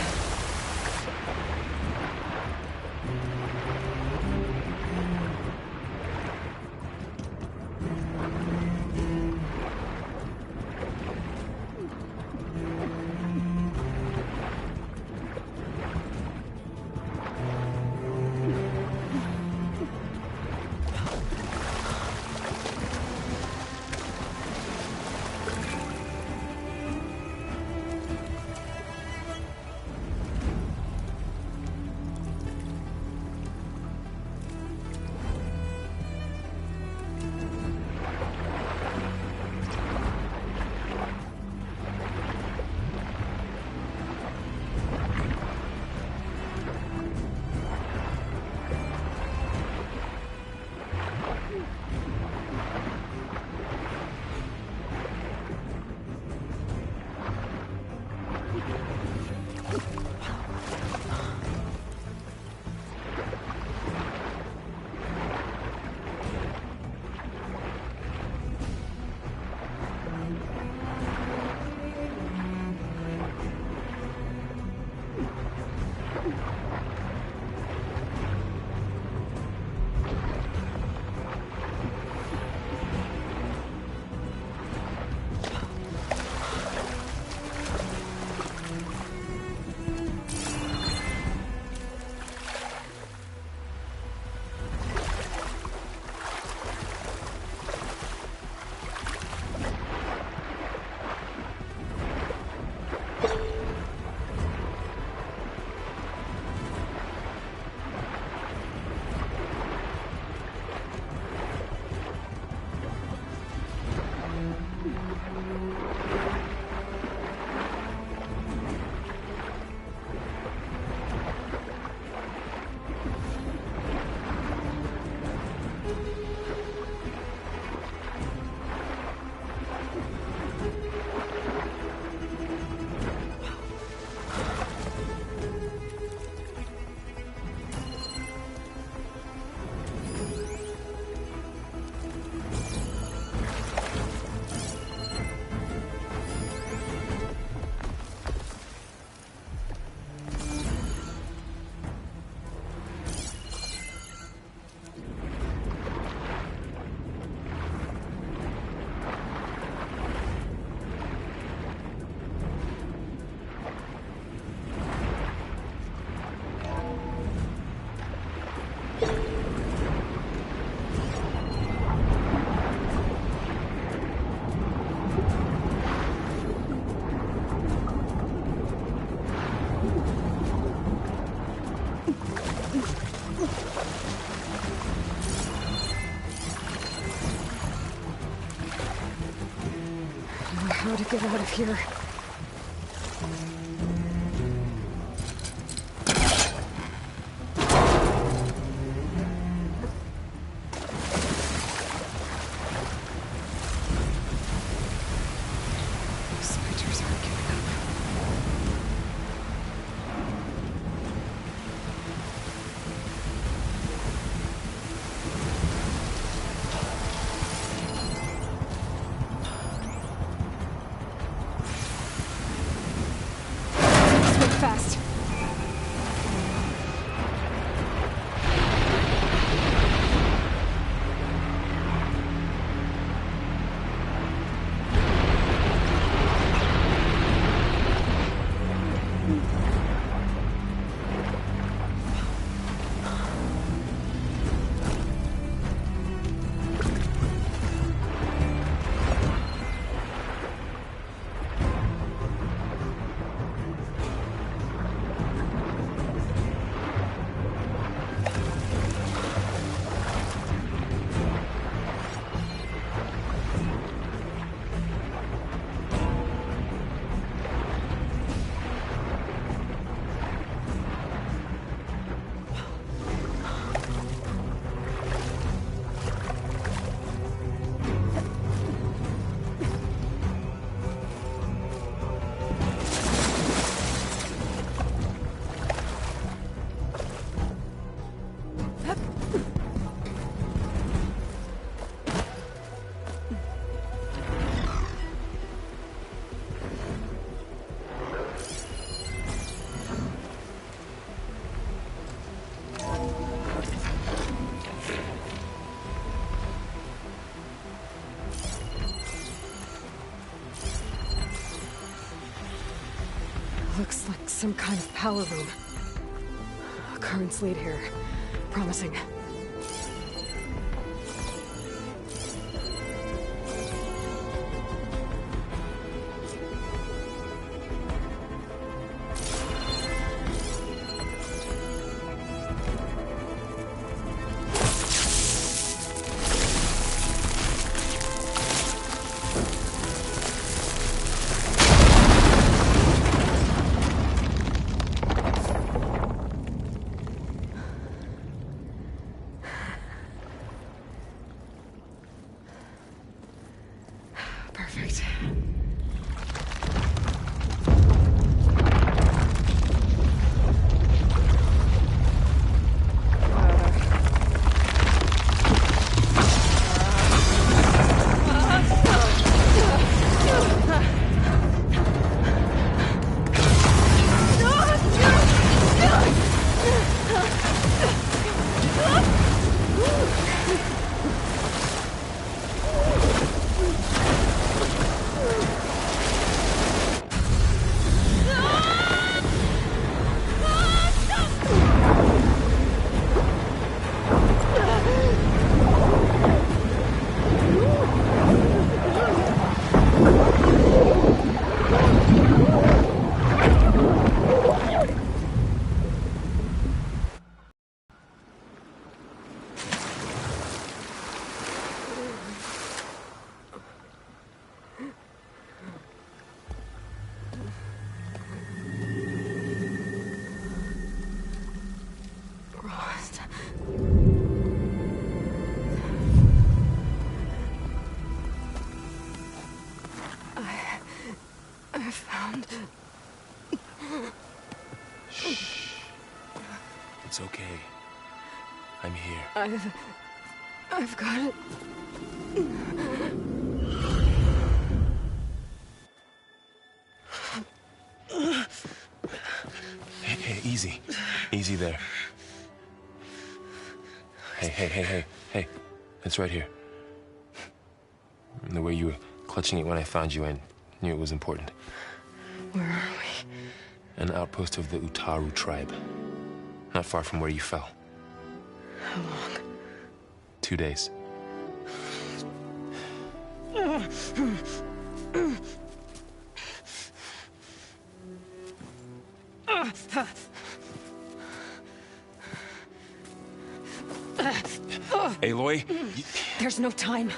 How to get out of here. Spiders aren't giving up. Looks like some kind of power room. Currents lead here. Promising. Perfect. I found... Shh. It's okay. I'm here. I've got it. Hey, easy. Easy there. Hey. It's right here. The way you were clutching it when I found you, I knew it was important. Where are we? An outpost of the Utaru tribe. Not far from where you fell. How long? 2 days. Aloy? There's no time.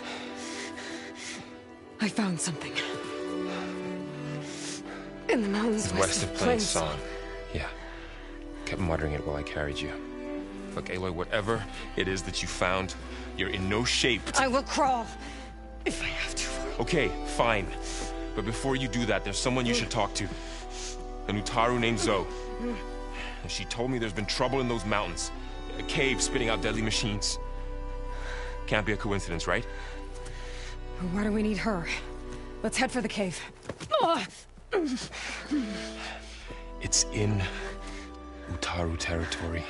I found something. In the mountains west of Plains Song. Yeah. Kept muttering it while I carried you. Look, Aloy, whatever it is that you found, you're in no shape to... I will crawl, if I have to. Okay, fine. But before you do that, there's someone you should talk to. An Utaru named Zoe. And she told me there's been trouble in those mountains. A cave spitting out deadly machines. Can't be a coincidence, right? Why do we need her? Let's head for the cave. It's in Utaru territory.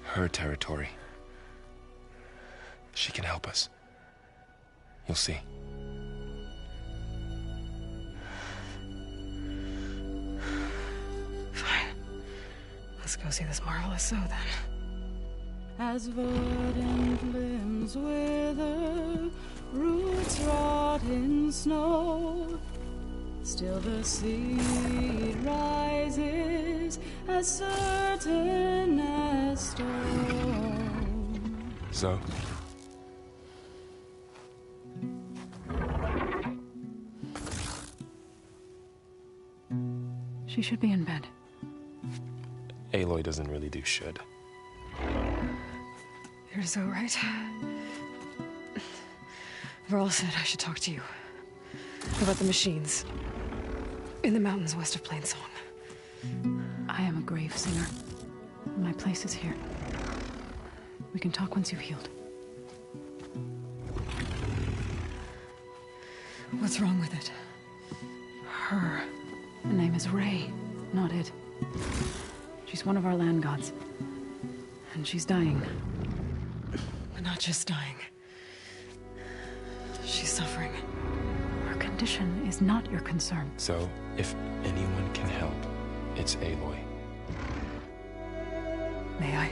Her territory. She can help us. You'll see. Fine. Let's go see this marvelous Zoe then. As verdant limbs wither, roots rot in snow, still the seed rises as certain as stone. Zoe? She should be in bed. Aloy doesn't really do should. You're Zoe, right? Varl said I should talk to you. About the machines. In the mountains west of Plains Song. I am a grave singer. My place is here. We can talk once you've healed. What's wrong with it? Her. The name is Ray, not it. She's one of our land gods. And she's dying. But not just dying. She's suffering. Her condition is not your concern. So, if anyone can help, it's Aloy. May I?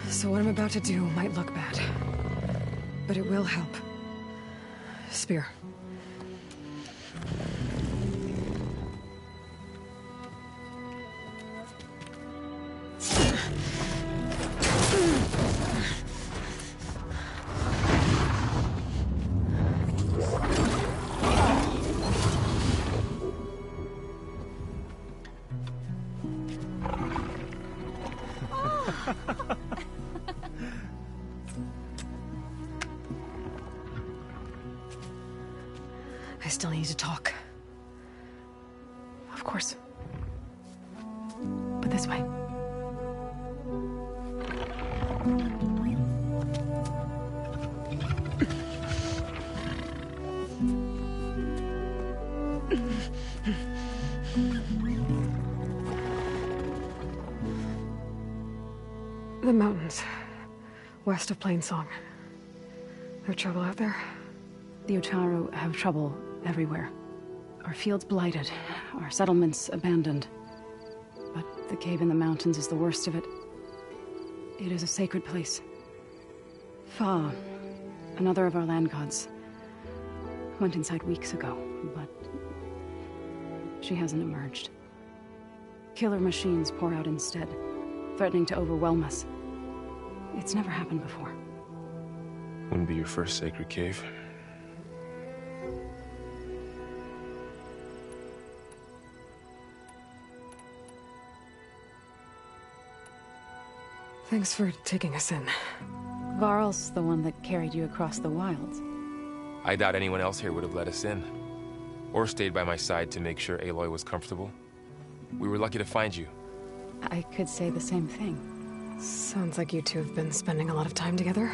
So what I'm about to do might look bad, but it will help. Spear. I still need to talk. Of course. But this way. The mountains, west of Plainsong. There trouble out there? The Utaru have trouble everywhere. Our fields blighted, our settlements abandoned. But the cave in the mountains is the worst of it. It is a sacred place. Fa, another of our land gods, went inside weeks ago, but she hasn't emerged. Killer machines pour out instead, threatening to overwhelm us. It's never happened before. Wouldn't be your first sacred cave. Thanks for taking us in. Varl's the one that carried you across the wilds. I doubt anyone else here would have let us in. Or stayed by my side to make sure Aloy was comfortable. We were lucky to find you. I could say the same thing. Sounds like you two have been spending a lot of time together.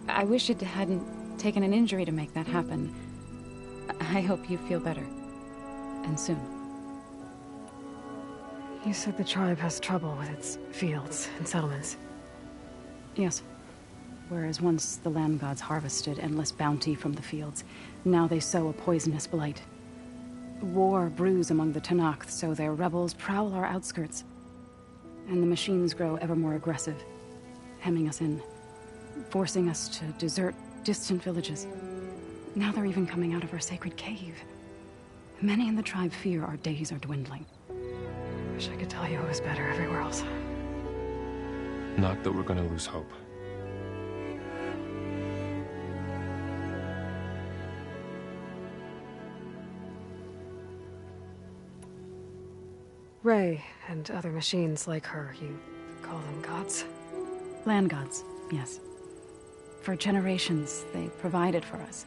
I wish it hadn't taken an injury to make that happen. I hope you feel better. And soon. You said the tribe has trouble with its fields and settlements. Yes. Whereas once the land gods harvested endless bounty from the fields, now they sow a poisonous blight. War brews among the Tenakth, so their rebels prowl our outskirts. And the machines grow ever more aggressive, hemming us in, forcing us to desert distant villages. Now they're even coming out of our sacred cave. Many in the tribe fear our days are dwindling. Wish I could tell you it was better everywhere else. Not that we're gonna lose hope. Ray and other machines like her, you call them gods? Land gods, yes. For generations, they provided for us,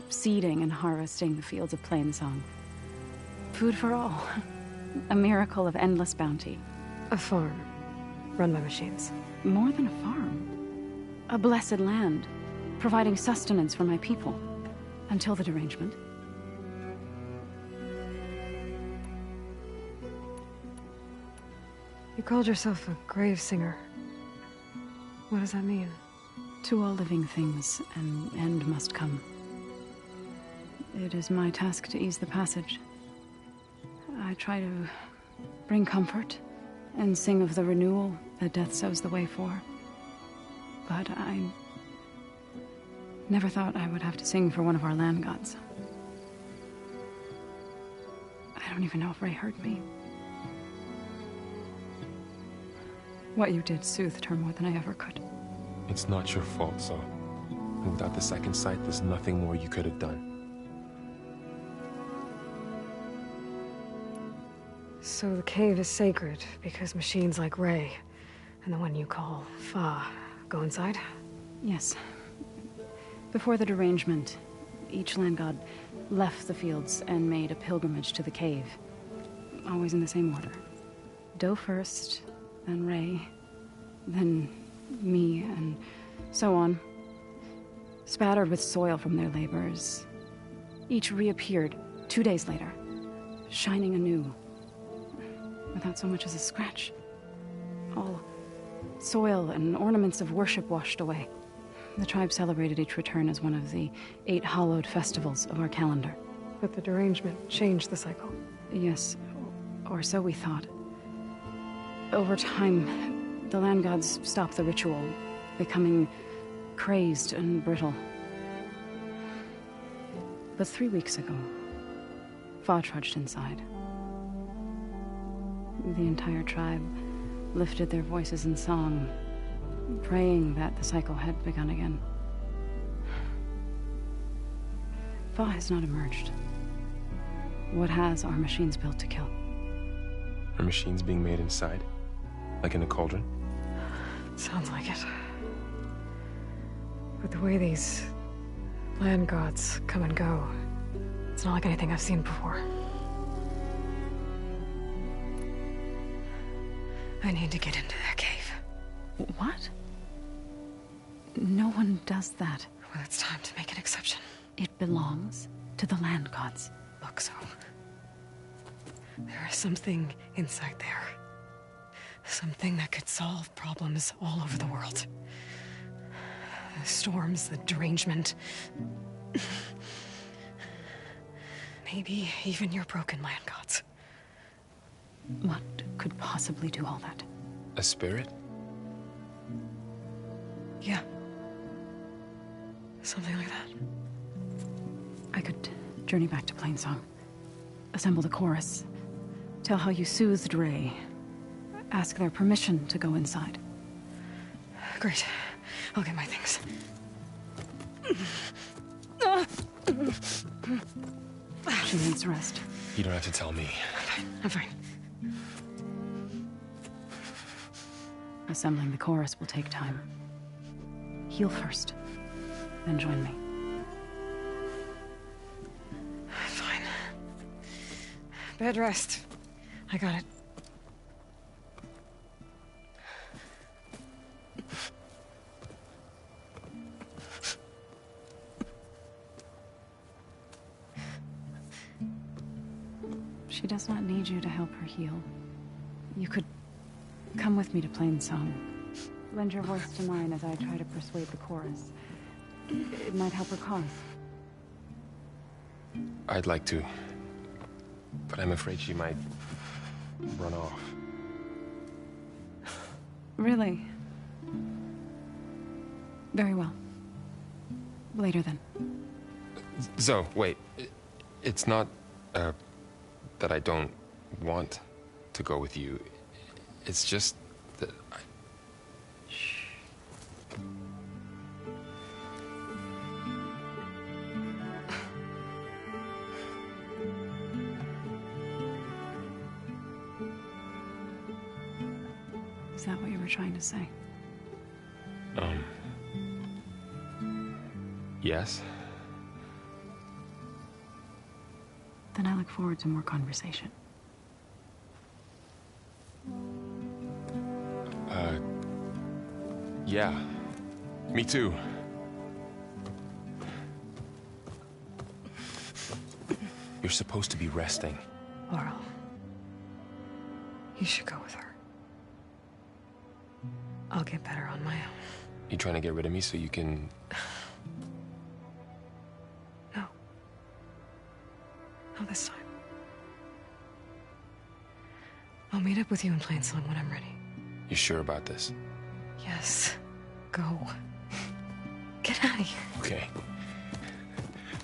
seeding and harvesting the fields of Plainsong. Food for all. A miracle of endless bounty. A farm, run by machines. More than a farm. A blessed land, providing sustenance for my people. Until the derangement. You called yourself a grave singer. What does that mean? To all living things, an end must come. It is my task to ease the passage. I try to bring comfort and sing of the renewal that death sows the way for. But I never thought I would have to sing for one of our land gods. I don't even know if Ray heard me. What you did soothed her more than I ever could. It's not your fault, Zo. And without the second sight, there's nothing more you could have done. So the cave is sacred because machines like Ray and the one you call Fa go inside? Yes. Before the derangement, each land god left the fields and made a pilgrimage to the cave. Always in the same order. Doe first, then Ray, then me, and so on. Spattered with soil from their labors, each reappeared 2 days later, shining anew, without so much as a scratch. All soil and ornaments of worship washed away. The tribe celebrated each return as one of the 8 hallowed festivals of our calendar. But the derangement changed the cycle. Yes, or so we thought. Over time, the land gods stopped the ritual, becoming crazed and brittle. But 3 weeks ago, Fa trudged inside. The entire tribe lifted their voices in song, praying that the cycle had begun again. Fa has not emerged. What has are machines built to kill. Are machines being made inside? Like in a cauldron? Sounds like it. But the way these land gods come and go, it's not like anything I've seen before. I need to get into their cave. What? No one does that. Well, it's time to make an exception. It belongs to the land gods. Look, so there is something inside there. Something that could solve problems all over the world. The storms, the derangement. Maybe even your broken land gods. What could possibly do all that? A spirit? Yeah. Something like that. I could journey back to Plainsong. Assemble the chorus. Tell how you soothed Ray. Ask their permission to go inside. Great. I'll get my things. She needs rest. You don't have to tell me. I'm fine. Assembling the chorus will take time. Heal first, then join me. Fine. Bed rest. I got it. She does not need you to help her heal. You could come with me to Plainsong. Lend your voice to mine as I try to persuade the chorus. It might help her cause. I'd like to, but I'm afraid she might run off. Really? Very well. Later then. Zoe, wait. It's not, that I don't want to go with you. It's just that I... Shh. Is that what you were trying to say? Yes? Then I look forward to more conversation. Yeah. Me too. You're supposed to be resting. Laurel, you should go with her. I'll get better on my own. You trying to get rid of me so you can... No. Not this time. I'll meet up with you in Plainsong when I'm ready. You sure about this? Yes. Go. Get out of here. Okay.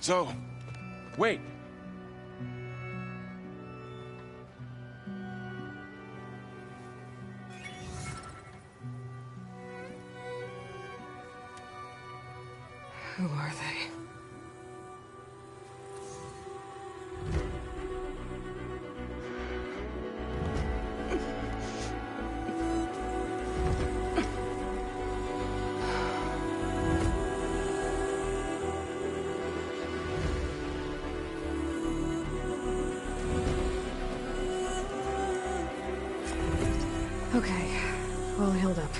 Zoe, wait! Who are they? Okay, all healed up.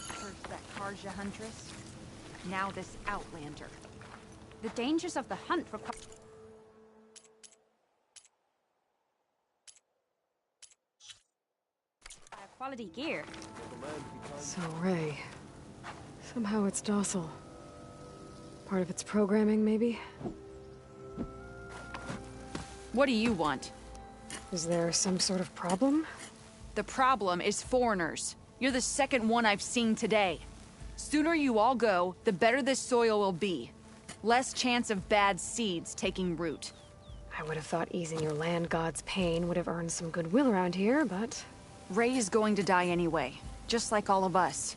First that Karja Huntress, now this Outlander. The dangers of the hunt require quality gear. So, Ray. Somehow it's docile. Part of its programming, maybe? What do you want? Is there some sort of problem? The problem is foreigners. You're the second one I've seen today. Sooner you all go, the better this soil will be. Less chance of bad seeds taking root. I would have thought easing your land god's pain would have earned some goodwill around here, but... Ray is going to die anyway, just like all of us.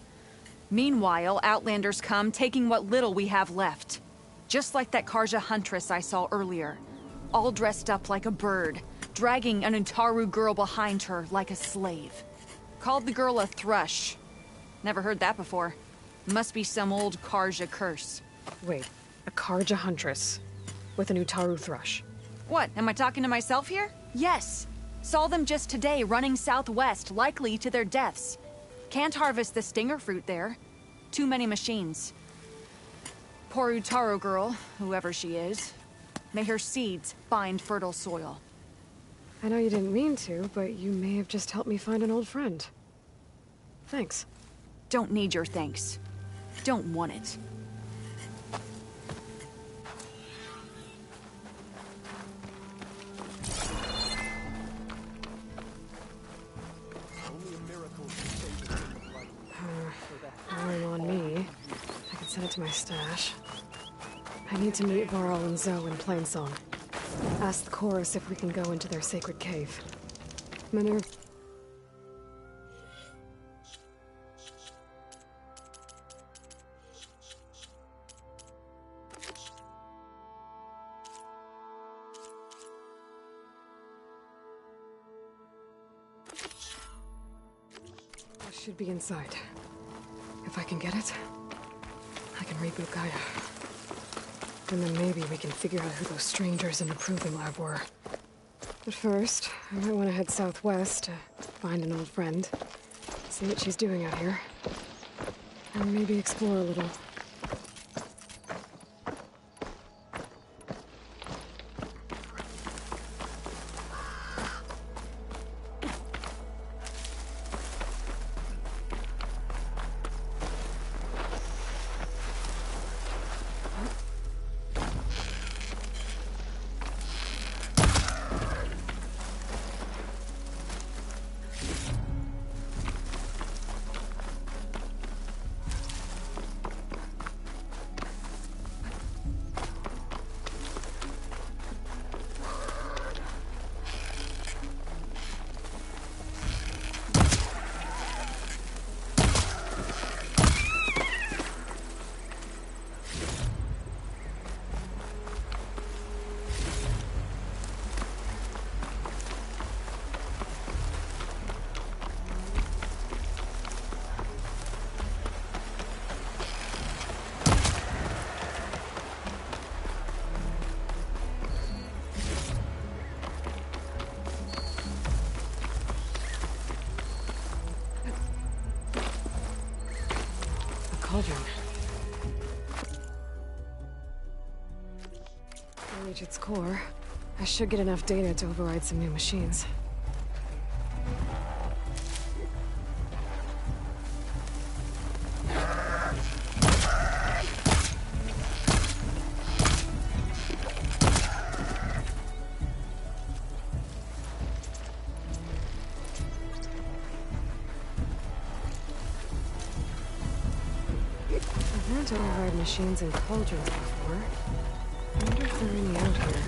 Meanwhile, Outlanders come, taking what little we have left. Just like that Karja Huntress I saw earlier. All dressed up like a bird, dragging an Utaru girl behind her like a slave. Called the girl a thrush. Never heard that before. Must be some old Karja curse. Wait, a Karja Huntress with an Utaru thrush. What, am I talking to myself here? Yes. Saw them just today running southwest, likely to their deaths. Can't harvest the stinger fruit there. Too many machines. Poor Utaru girl, whoever she is. May her seeds find fertile soil. I know you didn't mean to, but you may have just helped me find an old friend. Thanks. Don't need your thanks. Don't want it. Rolling on me. I can send it to my stash. I need to meet Varl and Zoe in Plainsong. Ask the chorus if we can go into their sacred cave. Minerva. It should be inside. If I can get it, I can reboot Gaia. And then maybe we can figure out who those strangers in the proving lab were. But first, I might want to head southwest to find an old friend. See what she's doing out here. And maybe explore a little. Cauldron. To reach its core, I should get enough data to override some new machines. I've learned to override machines and cauldrons before. I wonder if there are any out here.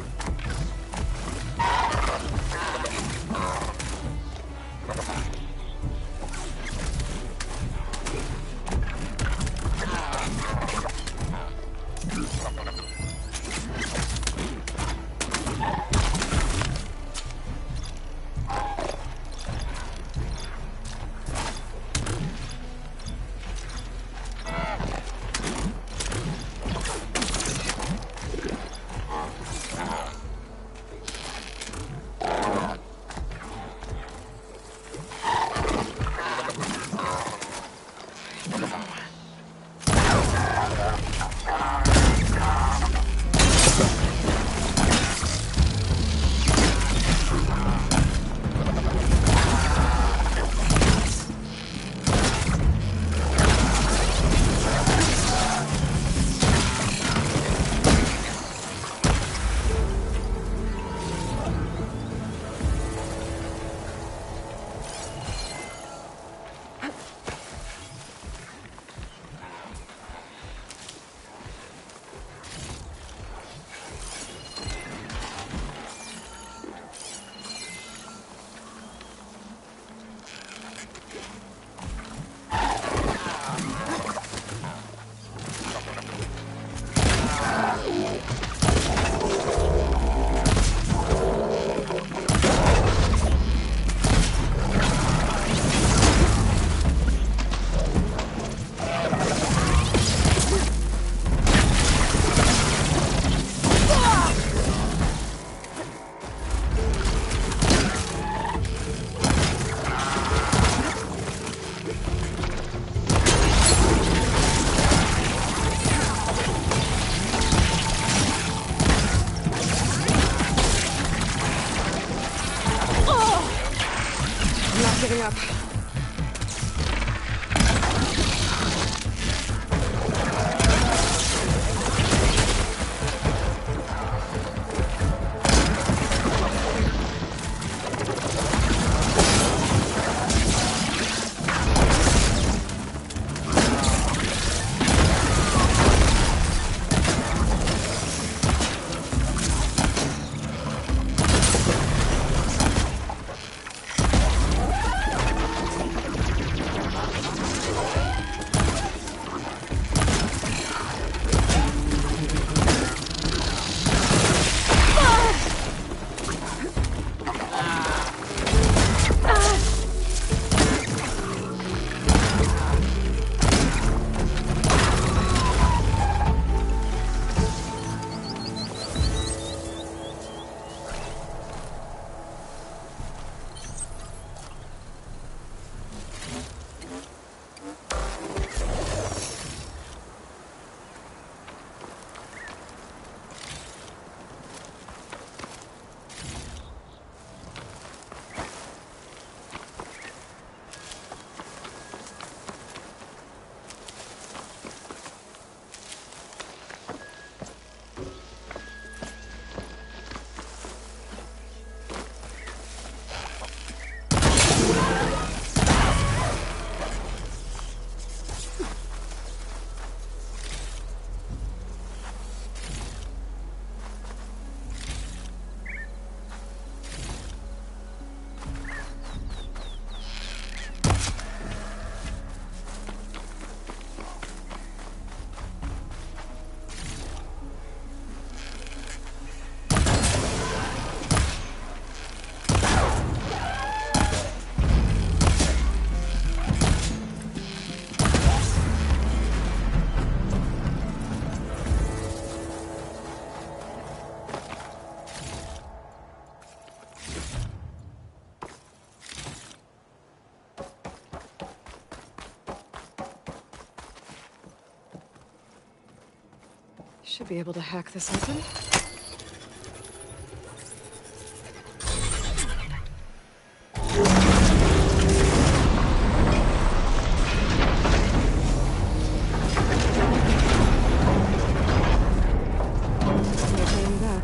Should be able to hack this open.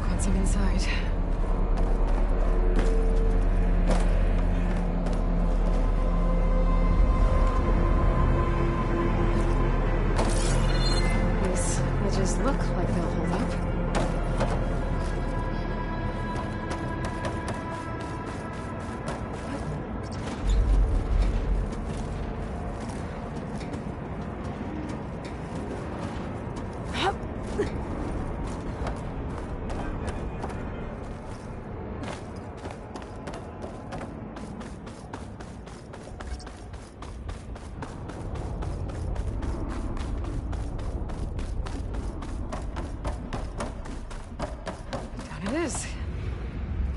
Once I'm inside. These edges look like they'll hold up. It is.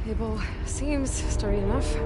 Cable seems sturdy enough.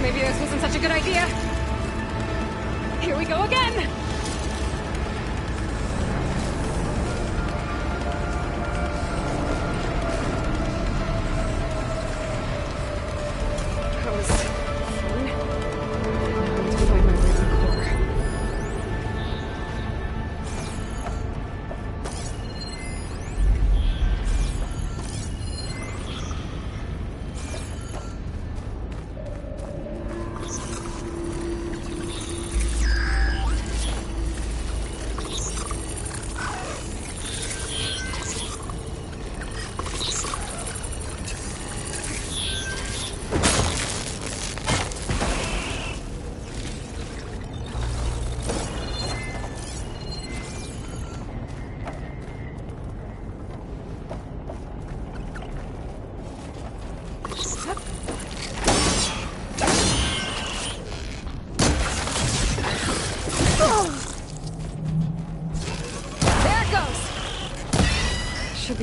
Maybe this wasn't such a good idea. Here we go again! That was fun. Now I need to find my way to the core.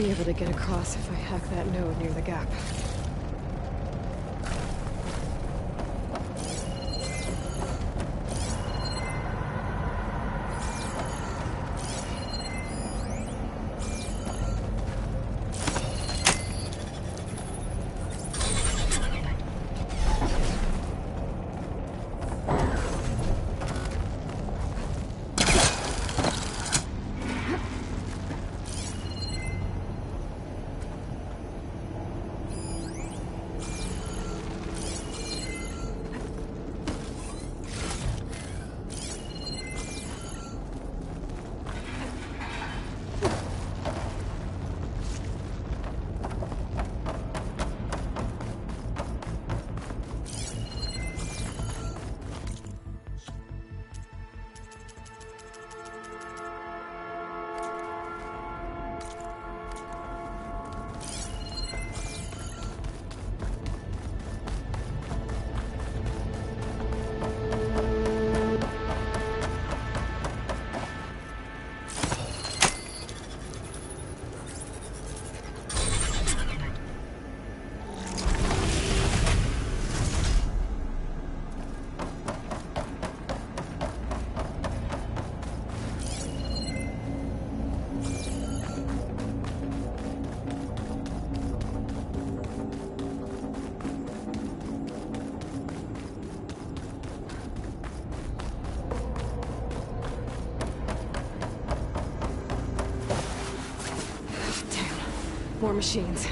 be able to get across if I hack that node near the gap. More machines.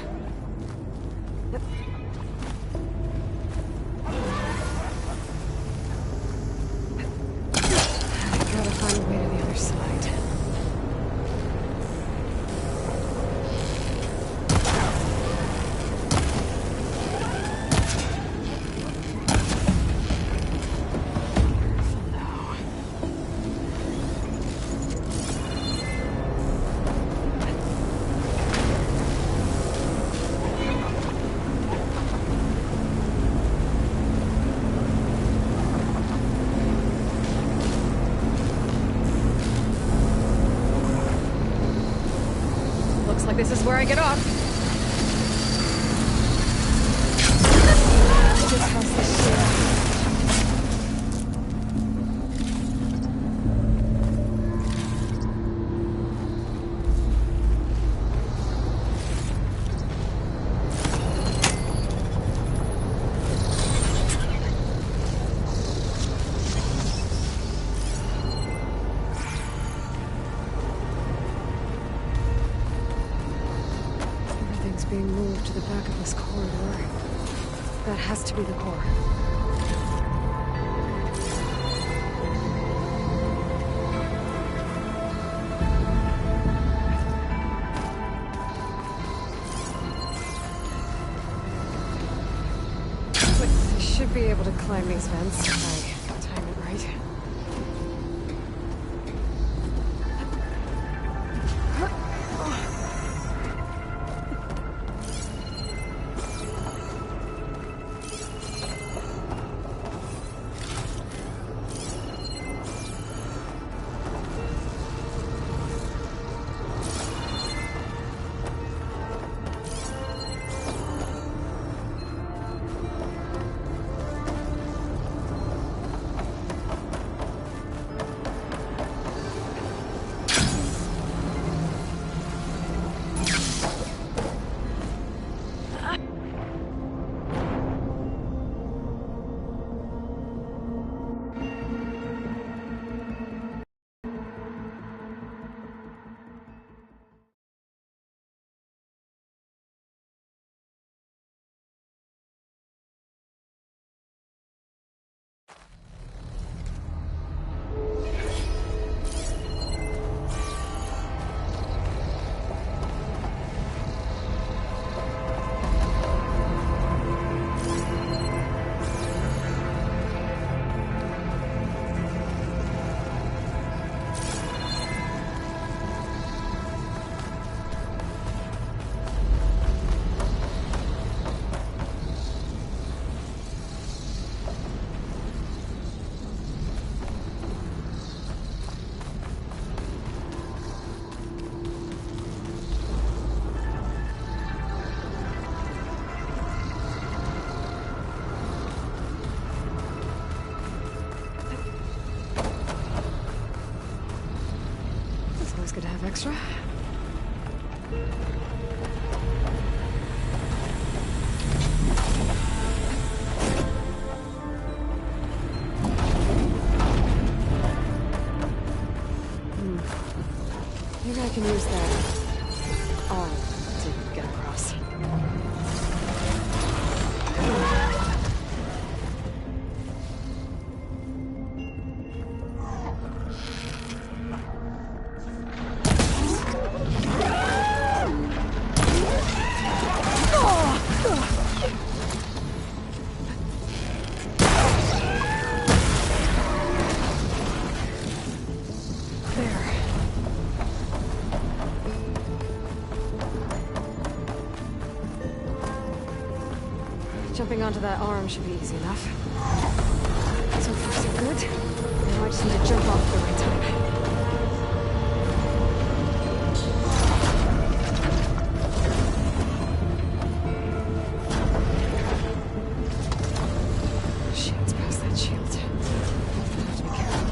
Gotta find a way to the other side. This is where I get off. Just past this shit. Being moved to the back of this corridor. That has to be the core. I should be able to climb these vents if I time it right. Always good to have extra. Maybe I can use that arm to get across. Jumping onto that arm should be easy enough. So far, so good. Now I just need to jump off at the right time. Shield's past that shield. I have to be careful.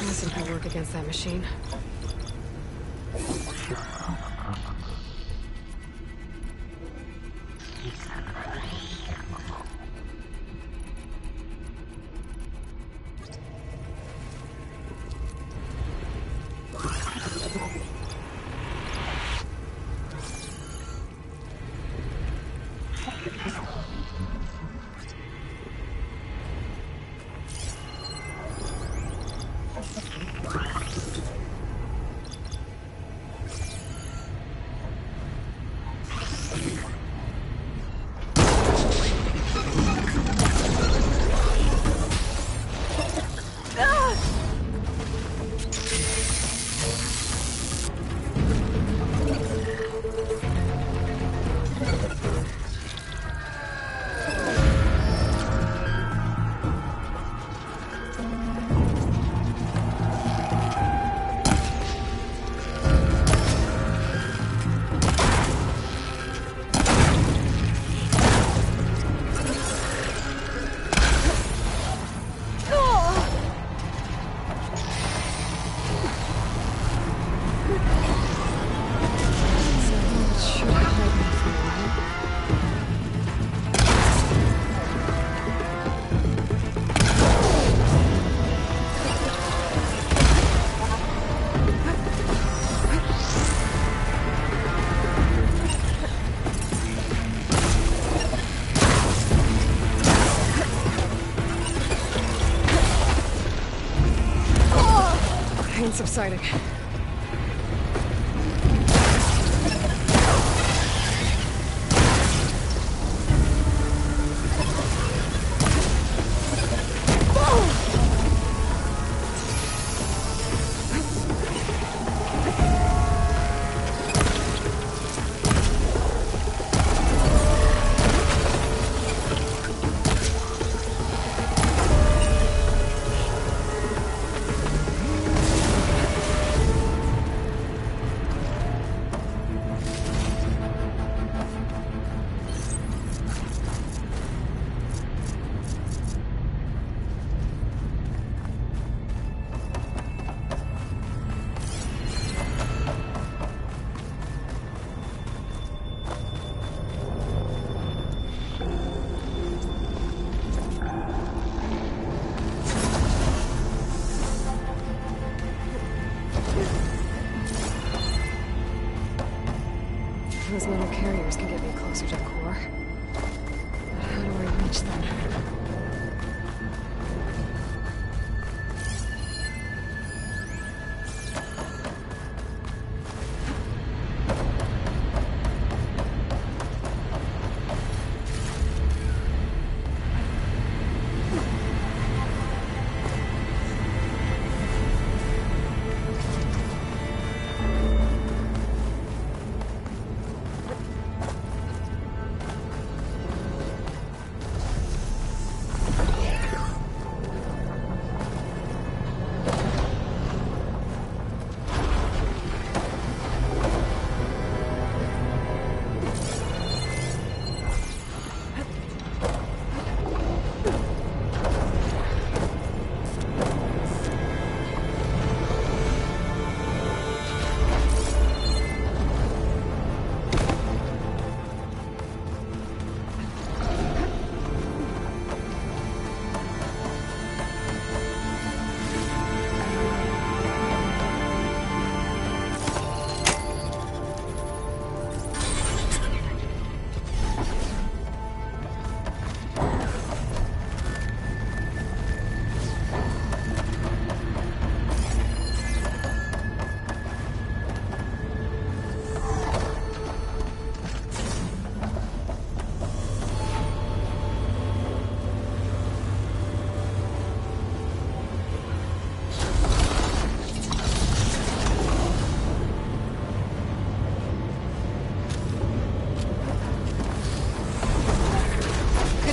This will work against that machine. Pain's subsiding. Those metal carriers can get me closer to the core. But how do I reach them?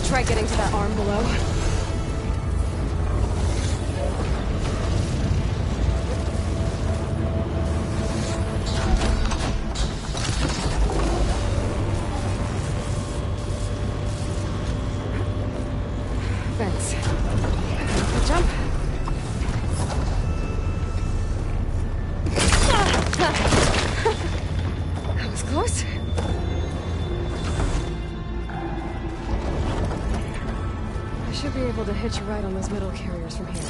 Try getting to that arm below. Vents. Good jump. That was close. Should be able to hitch a ride on those metal carriers from here.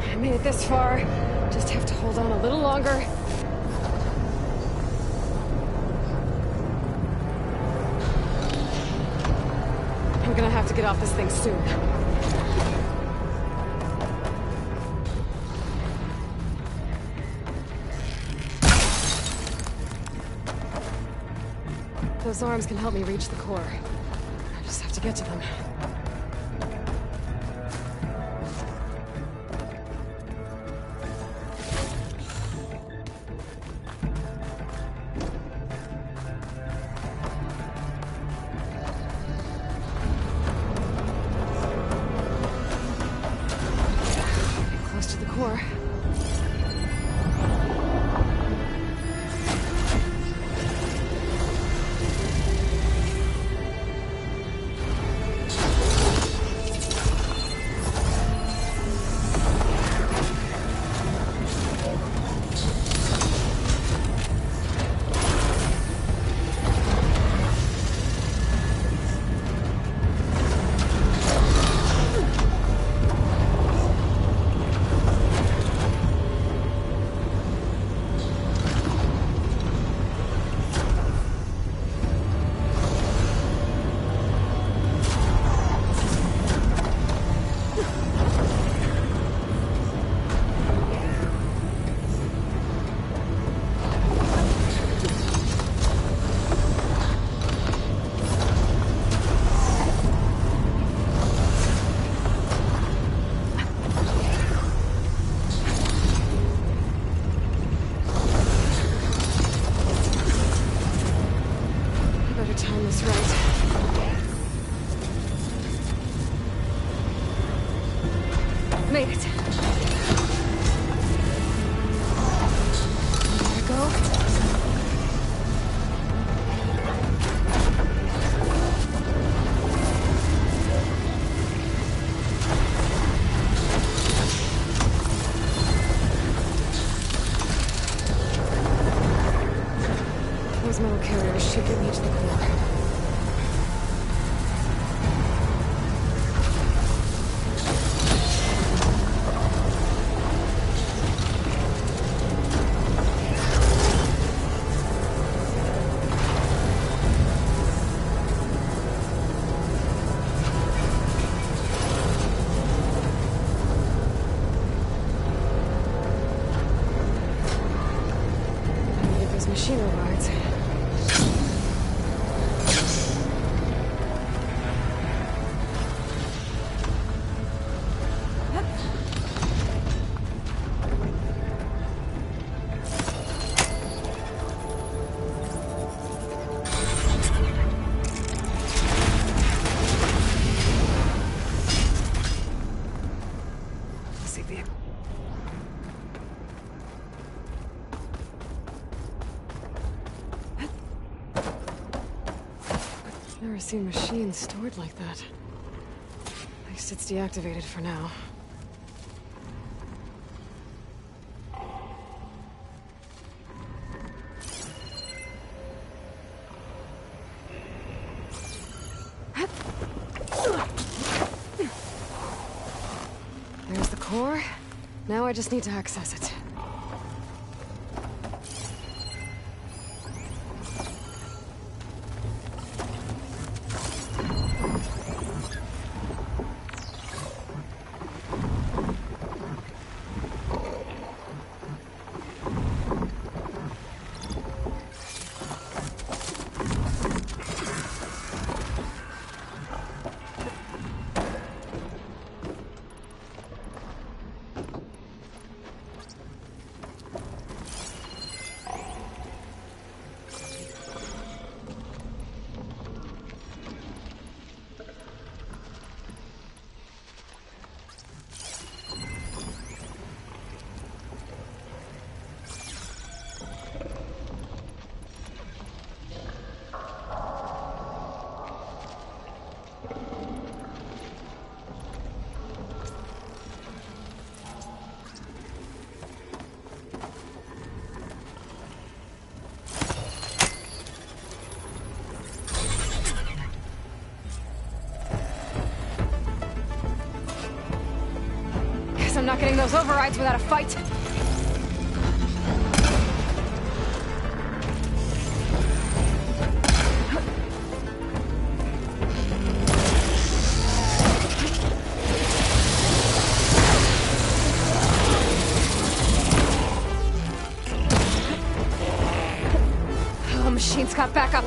I made it this far. Just have to hold on a little longer. I'm gonna have to get off this thing soon. Those arms can help me reach the core. I just have to get to them. Core. Made it. There we go. Engage the core. Machine rides. See the Never seen machines stored like that. At least it's deactivated for now. There's the core. Now I just need to access it. I'm not getting those overrides without a fight. Oh, machine's got backup.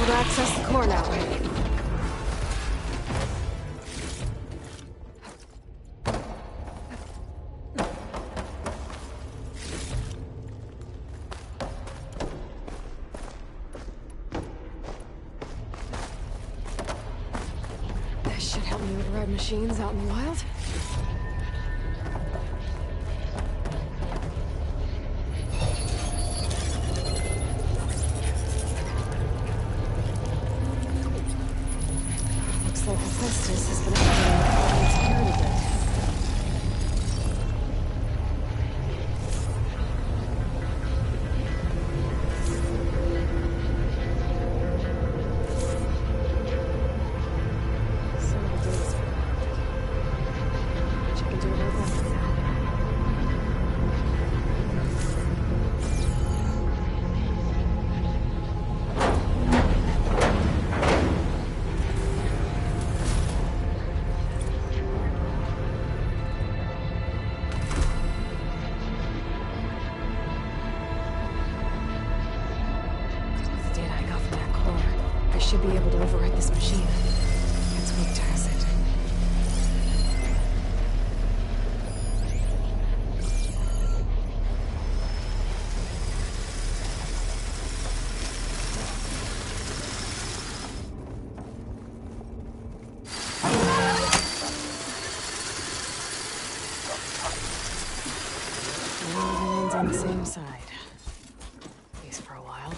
Access the core now. This should help me override machines out in the wild. Like Hephaestus has been activating the security grid. should be able to override this machine. It's weak to acid. Everyone's on the same side. At least for a while.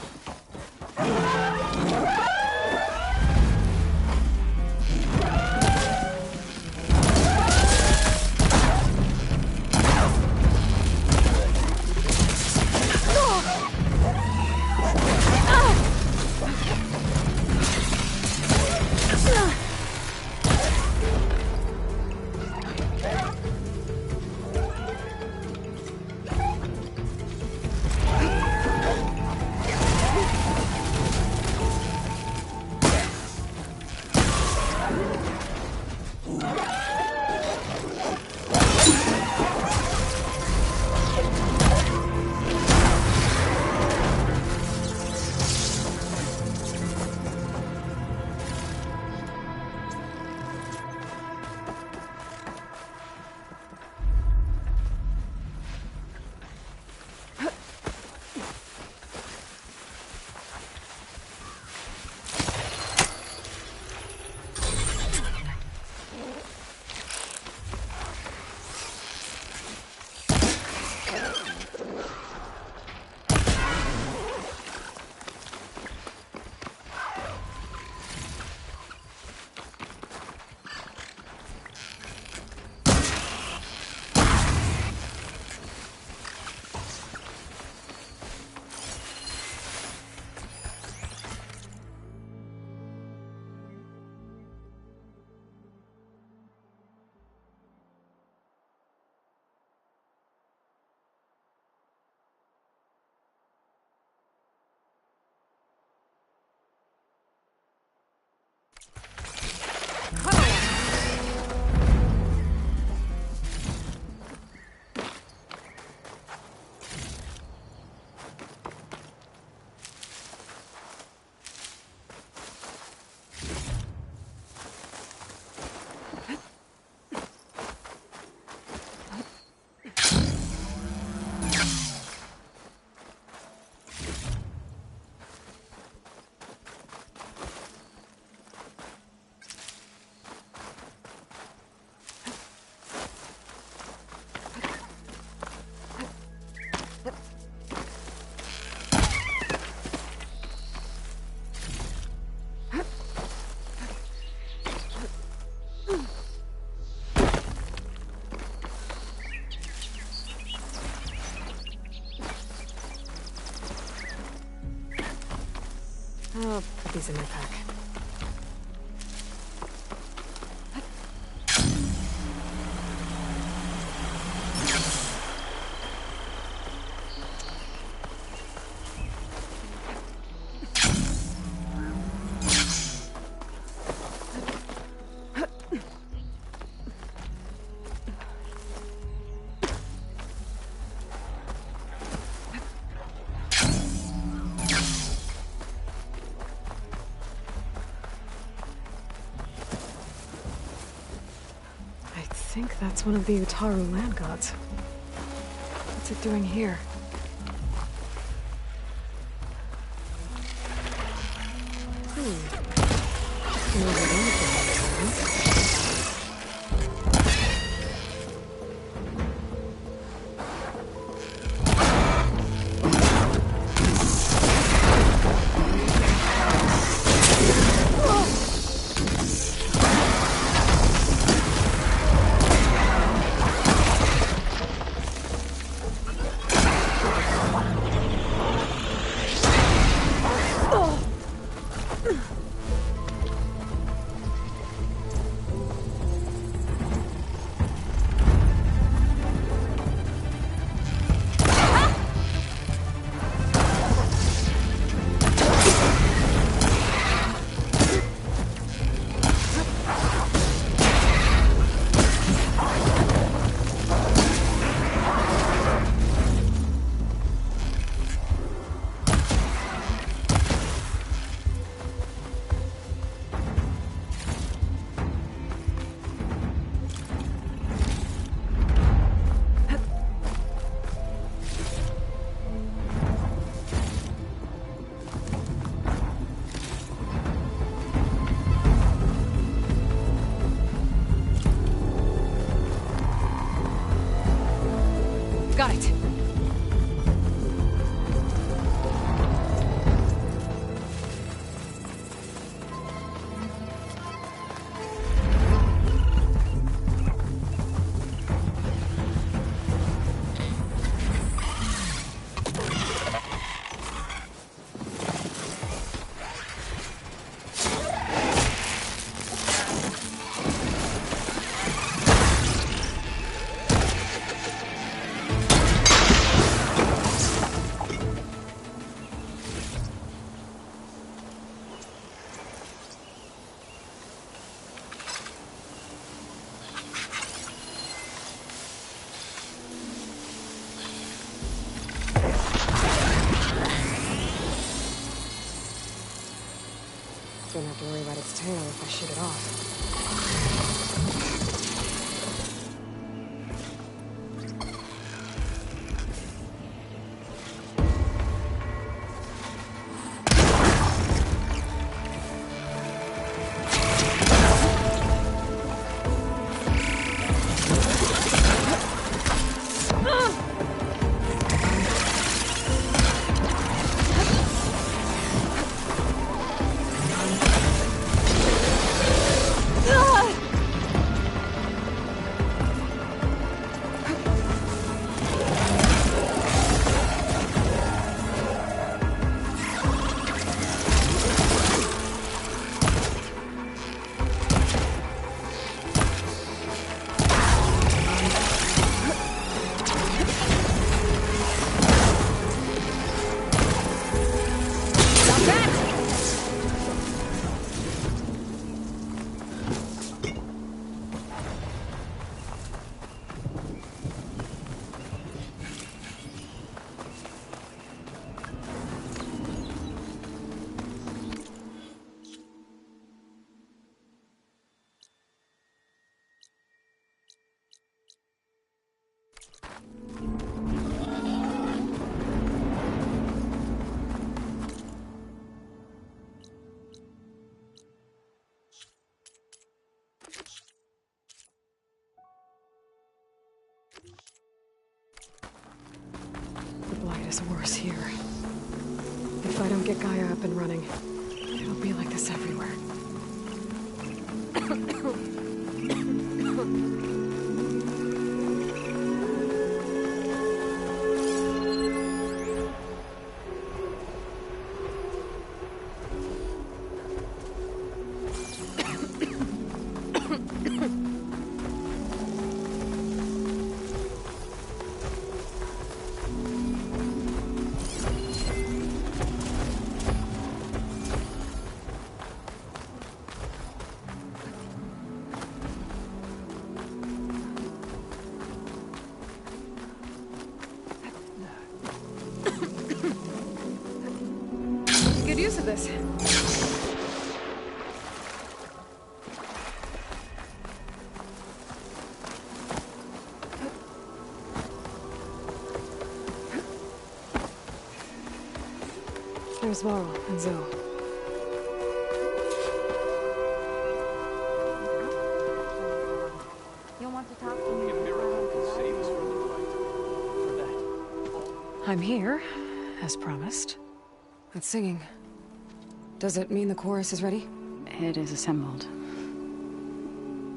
I'll put these in my pack. I think that's one of the Utaru land gods. What's it doing here? Got it. Don't have to worry about its tail if I shoot it off. The blight is worse here. If I don't get Gaia up and running, it'll be like this everywhere. Good use of this. There's Varl and Zoe. You'll want to talk to me. I'm here, as promised. That's singing. Does it mean the chorus is ready? It is assembled.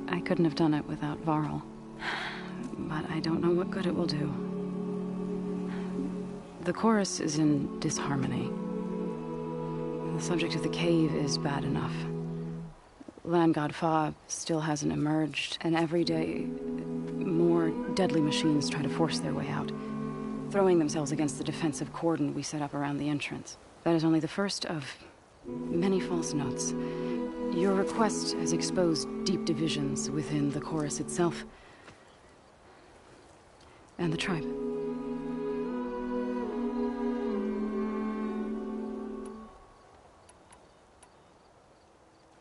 I couldn't have done it without Varl. But I don't know what good it will do. The chorus is in disharmony. The subject of the cave is bad enough. Land God Fa still hasn't emerged, and every day more deadly machines try to force their way out, throwing themselves against the defensive cordon we set up around the entrance. That is only the first of many false notes. Your request has exposed deep divisions within the chorus itself and the tribe.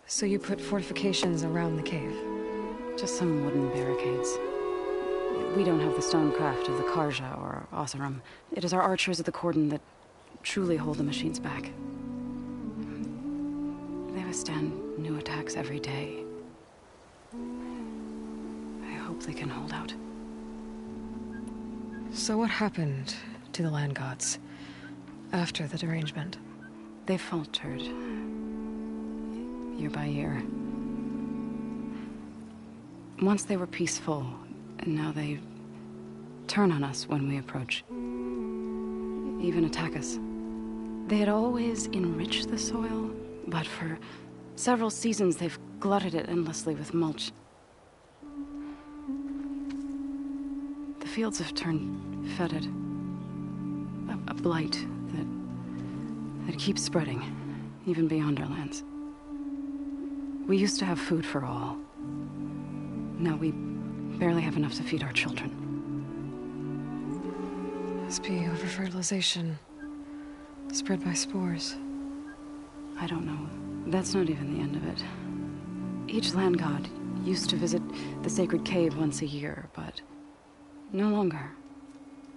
So you put fortifications around the cave? Just some wooden barricades. We don't have the stonecraft of the Karja or Oseram. It is our archers at the cordon that truly hold the machines back. They withstand new attacks every day. I hope they can hold out. So what happened to the land gods after the derangement? They faltered. Year by year. Once they were peaceful, and now they turn on us when we approach. Even attack us. They had always enriched the soil, but for several seasons they've glutted it endlessly with mulch. The fields have turned fetid. A blight that keeps spreading, even beyond our lands. We used to have food for all. Now we barely have enough to feed our children. Must be over-fertilization. Spread by spores. I don't know. That's not even the end of it. Each land god used to visit the sacred cave once a year, but no longer.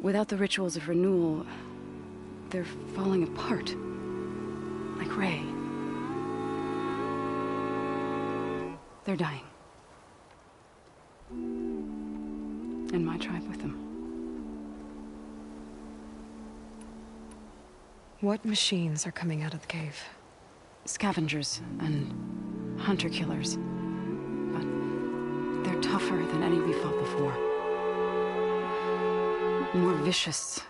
Without the rituals of renewal, they're falling apart. Like Ray. They're dying. And my tribe with them. What machines are coming out of the cave? Scavengers and hunter-killers. But they're tougher than any we fought before. More vicious,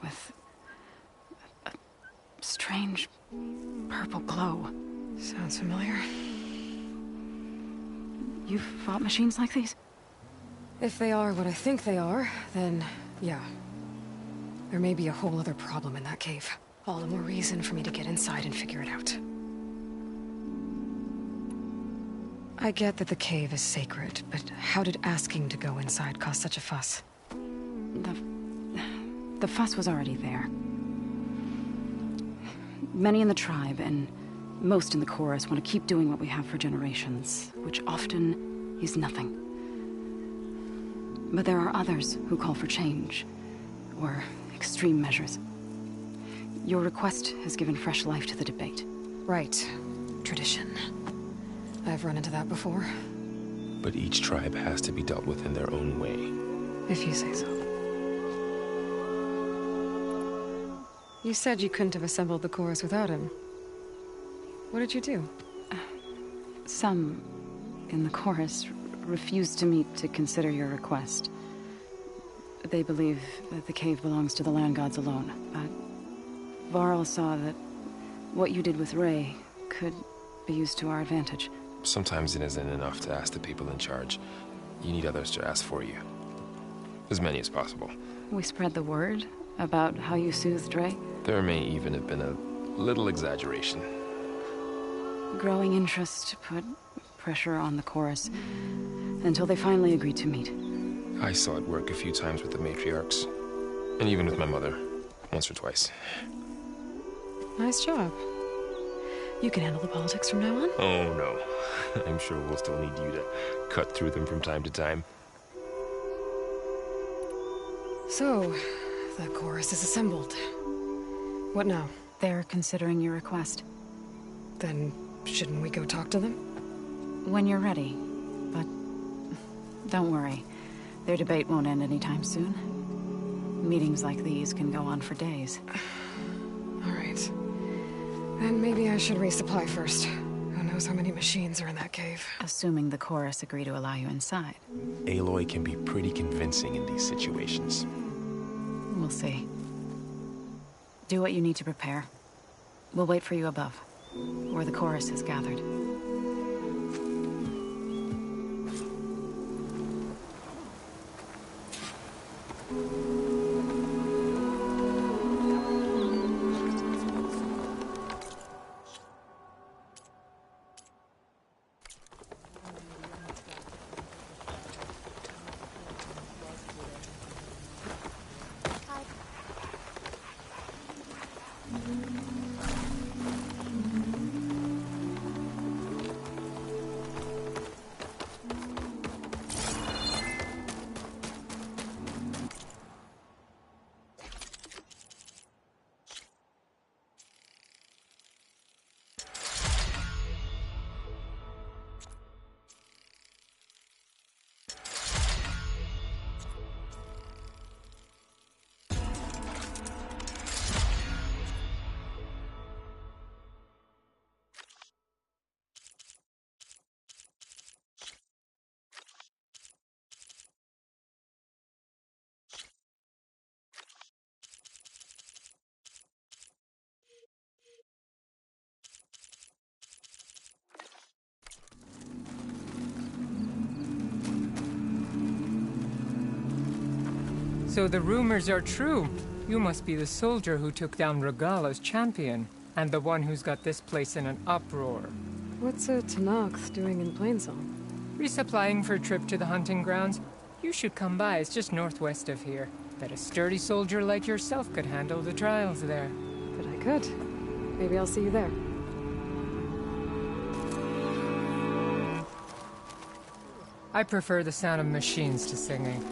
with a strange purple glow. Sounds familiar. You've fought machines like these? If they are what I think they are, then yeah. There may be a whole other problem in that cave. All the more reason for me to get inside and figure it out. I get that the cave is sacred, but how did asking to go inside cause such a fuss? The fuss was already there. Many in the tribe, and most in the chorus, want to keep doing what we have for generations, which often is nothing. But there are others who call for change, or extreme measures. Your request has given fresh life to the debate. Right. Tradition. I've run into that before. But each tribe has to be dealt with in their own way. If you say so. You said you couldn't have assembled the chorus without him. What did you do? Some in the chorus refused to meet to consider your request. They believe that the cave belongs to the land gods alone, but Varl saw that what you did with Ray could be used to our advantage. Sometimes it isn't enough to ask the people in charge. You need others to ask for you. As many as possible. We spread the word about how you soothed Ray. There may even have been a little exaggeration. Growing interest put pressure on the chorus until they finally agreed to meet. I saw it work a few times with the matriarchs. And even with my mother. Once or twice. Nice job. You can handle the politics from now on? Oh, no. I'm sure we'll still need you to cut through them from time to time. So, the chorus is assembled. What now? They're considering your request. Then, shouldn't we go talk to them? When you're ready. But don't worry. Their debate won't end anytime soon. Meetings like these can go on for days. All right. Then maybe I should resupply first. Who knows how many machines are in that cave? Assuming the chorus agree to allow you inside. Aloy can be pretty convincing in these situations. We'll see. Do what you need to prepare. We'll wait for you above, where the chorus is gathered. So the rumors are true. You must be the soldier who took down Regala's champion, and the one who's got this place in an uproar. What's a Tanakh doing in Plainsong? Resupplying for a trip to the hunting grounds. You should come by, it's just northwest of here. Bet a sturdy soldier like yourself could handle the trials there. But I could. Maybe I'll see you there. I prefer the sound of machines to singing.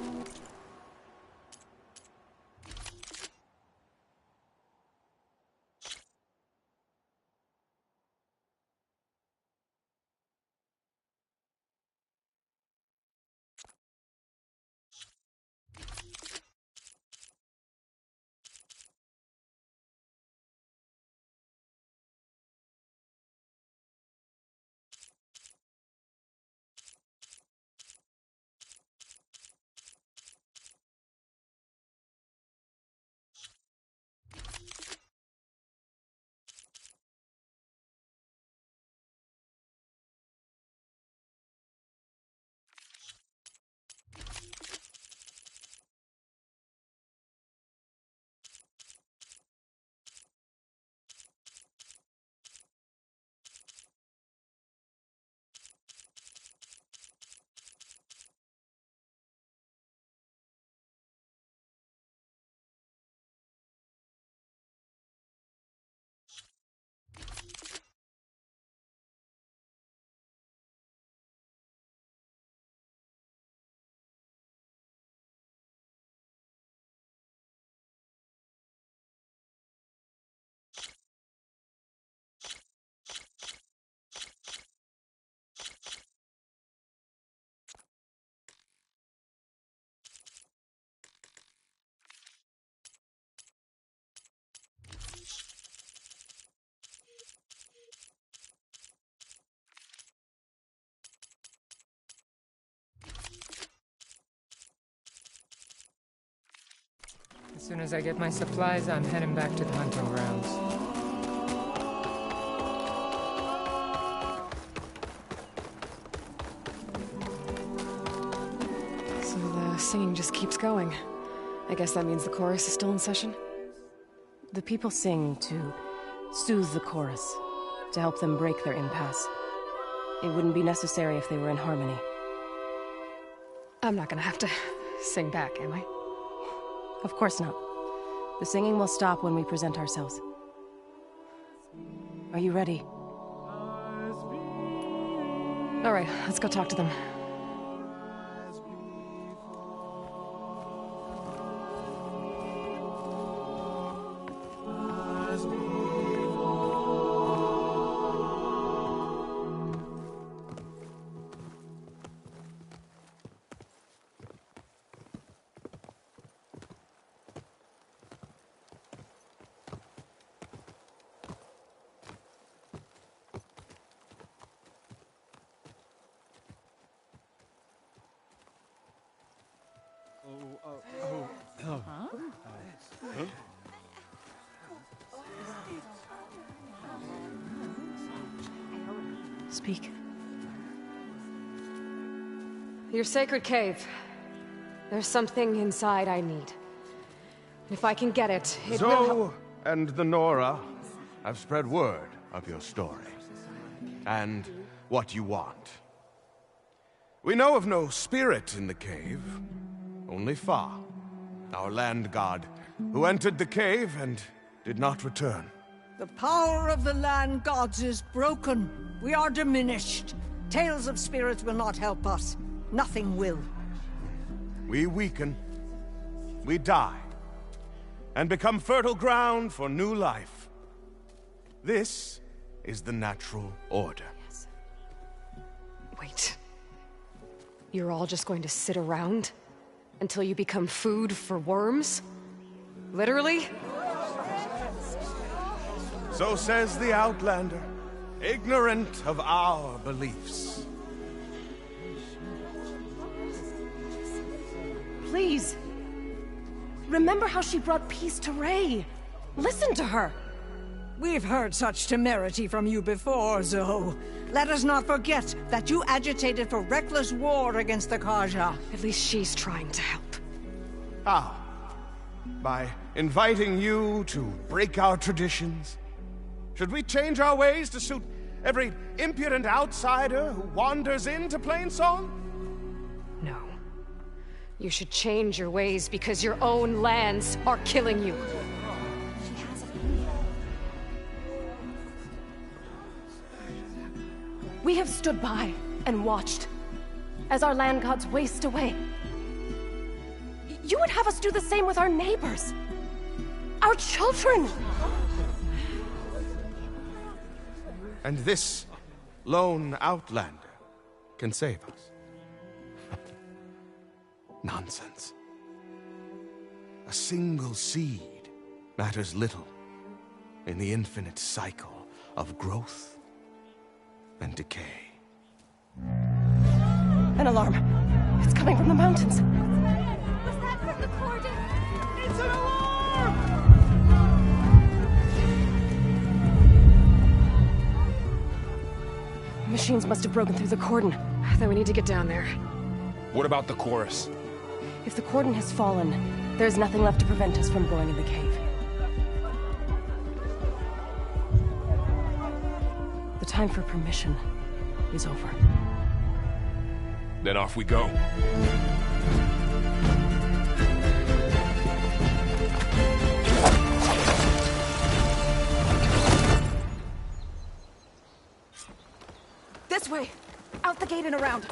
As soon as I get my supplies, I'm heading back to the hunting grounds. So the singing just keeps going. I guess that means the chorus is still in session? The people sing to soothe the chorus, to help them break their impasse. It wouldn't be necessary if they were in harmony. I'm not gonna have to sing back, am I? Of course not. The singing will stop when we present ourselves. Are you ready? All right, let's go talk to them. Speak. Your sacred cave. There's something inside I need. If I can get it, it will help. Zoe and the Nora have spread word of your story. And what you want. We know of no spirit in the cave. Only Fa, our land god, who entered the cave and did not return. The power of the land gods is broken. We are diminished. Tales of spirits will not help us. Nothing will. We weaken. We die. And become fertile ground for new life. This is the natural order. Yes. Wait. You're all just going to sit around? Until you become food for worms? Literally? So says the Outlander, ignorant of our beliefs. Please. Remember how she brought peace to Ray. Listen to her. We've heard such temerity from you before, Zoe. Let us not forget that you agitated for reckless war against the Karja. At least she's trying to help. How? By inviting you to break our traditions? Should we change our ways to suit every impudent outsider who wanders into Plainsong? No. You should change your ways because your own lands are killing you. We have stood by and watched as our land gods waste away. You would have us do the same with our neighbors, our children. And this lone outlander can save us. Nonsense. A single seed matters little in the infinite cycle of growth and decay. An alarm. It's coming from the mountains. Was that from the cordon? It's an alarm! Machines must have broken through the cordon. Then we need to get down there. What about the chorus? If the cordon has fallen, there's nothing left to prevent us from going in the cave. The time for permission is over. Then off we go. This way! Out the gate and around.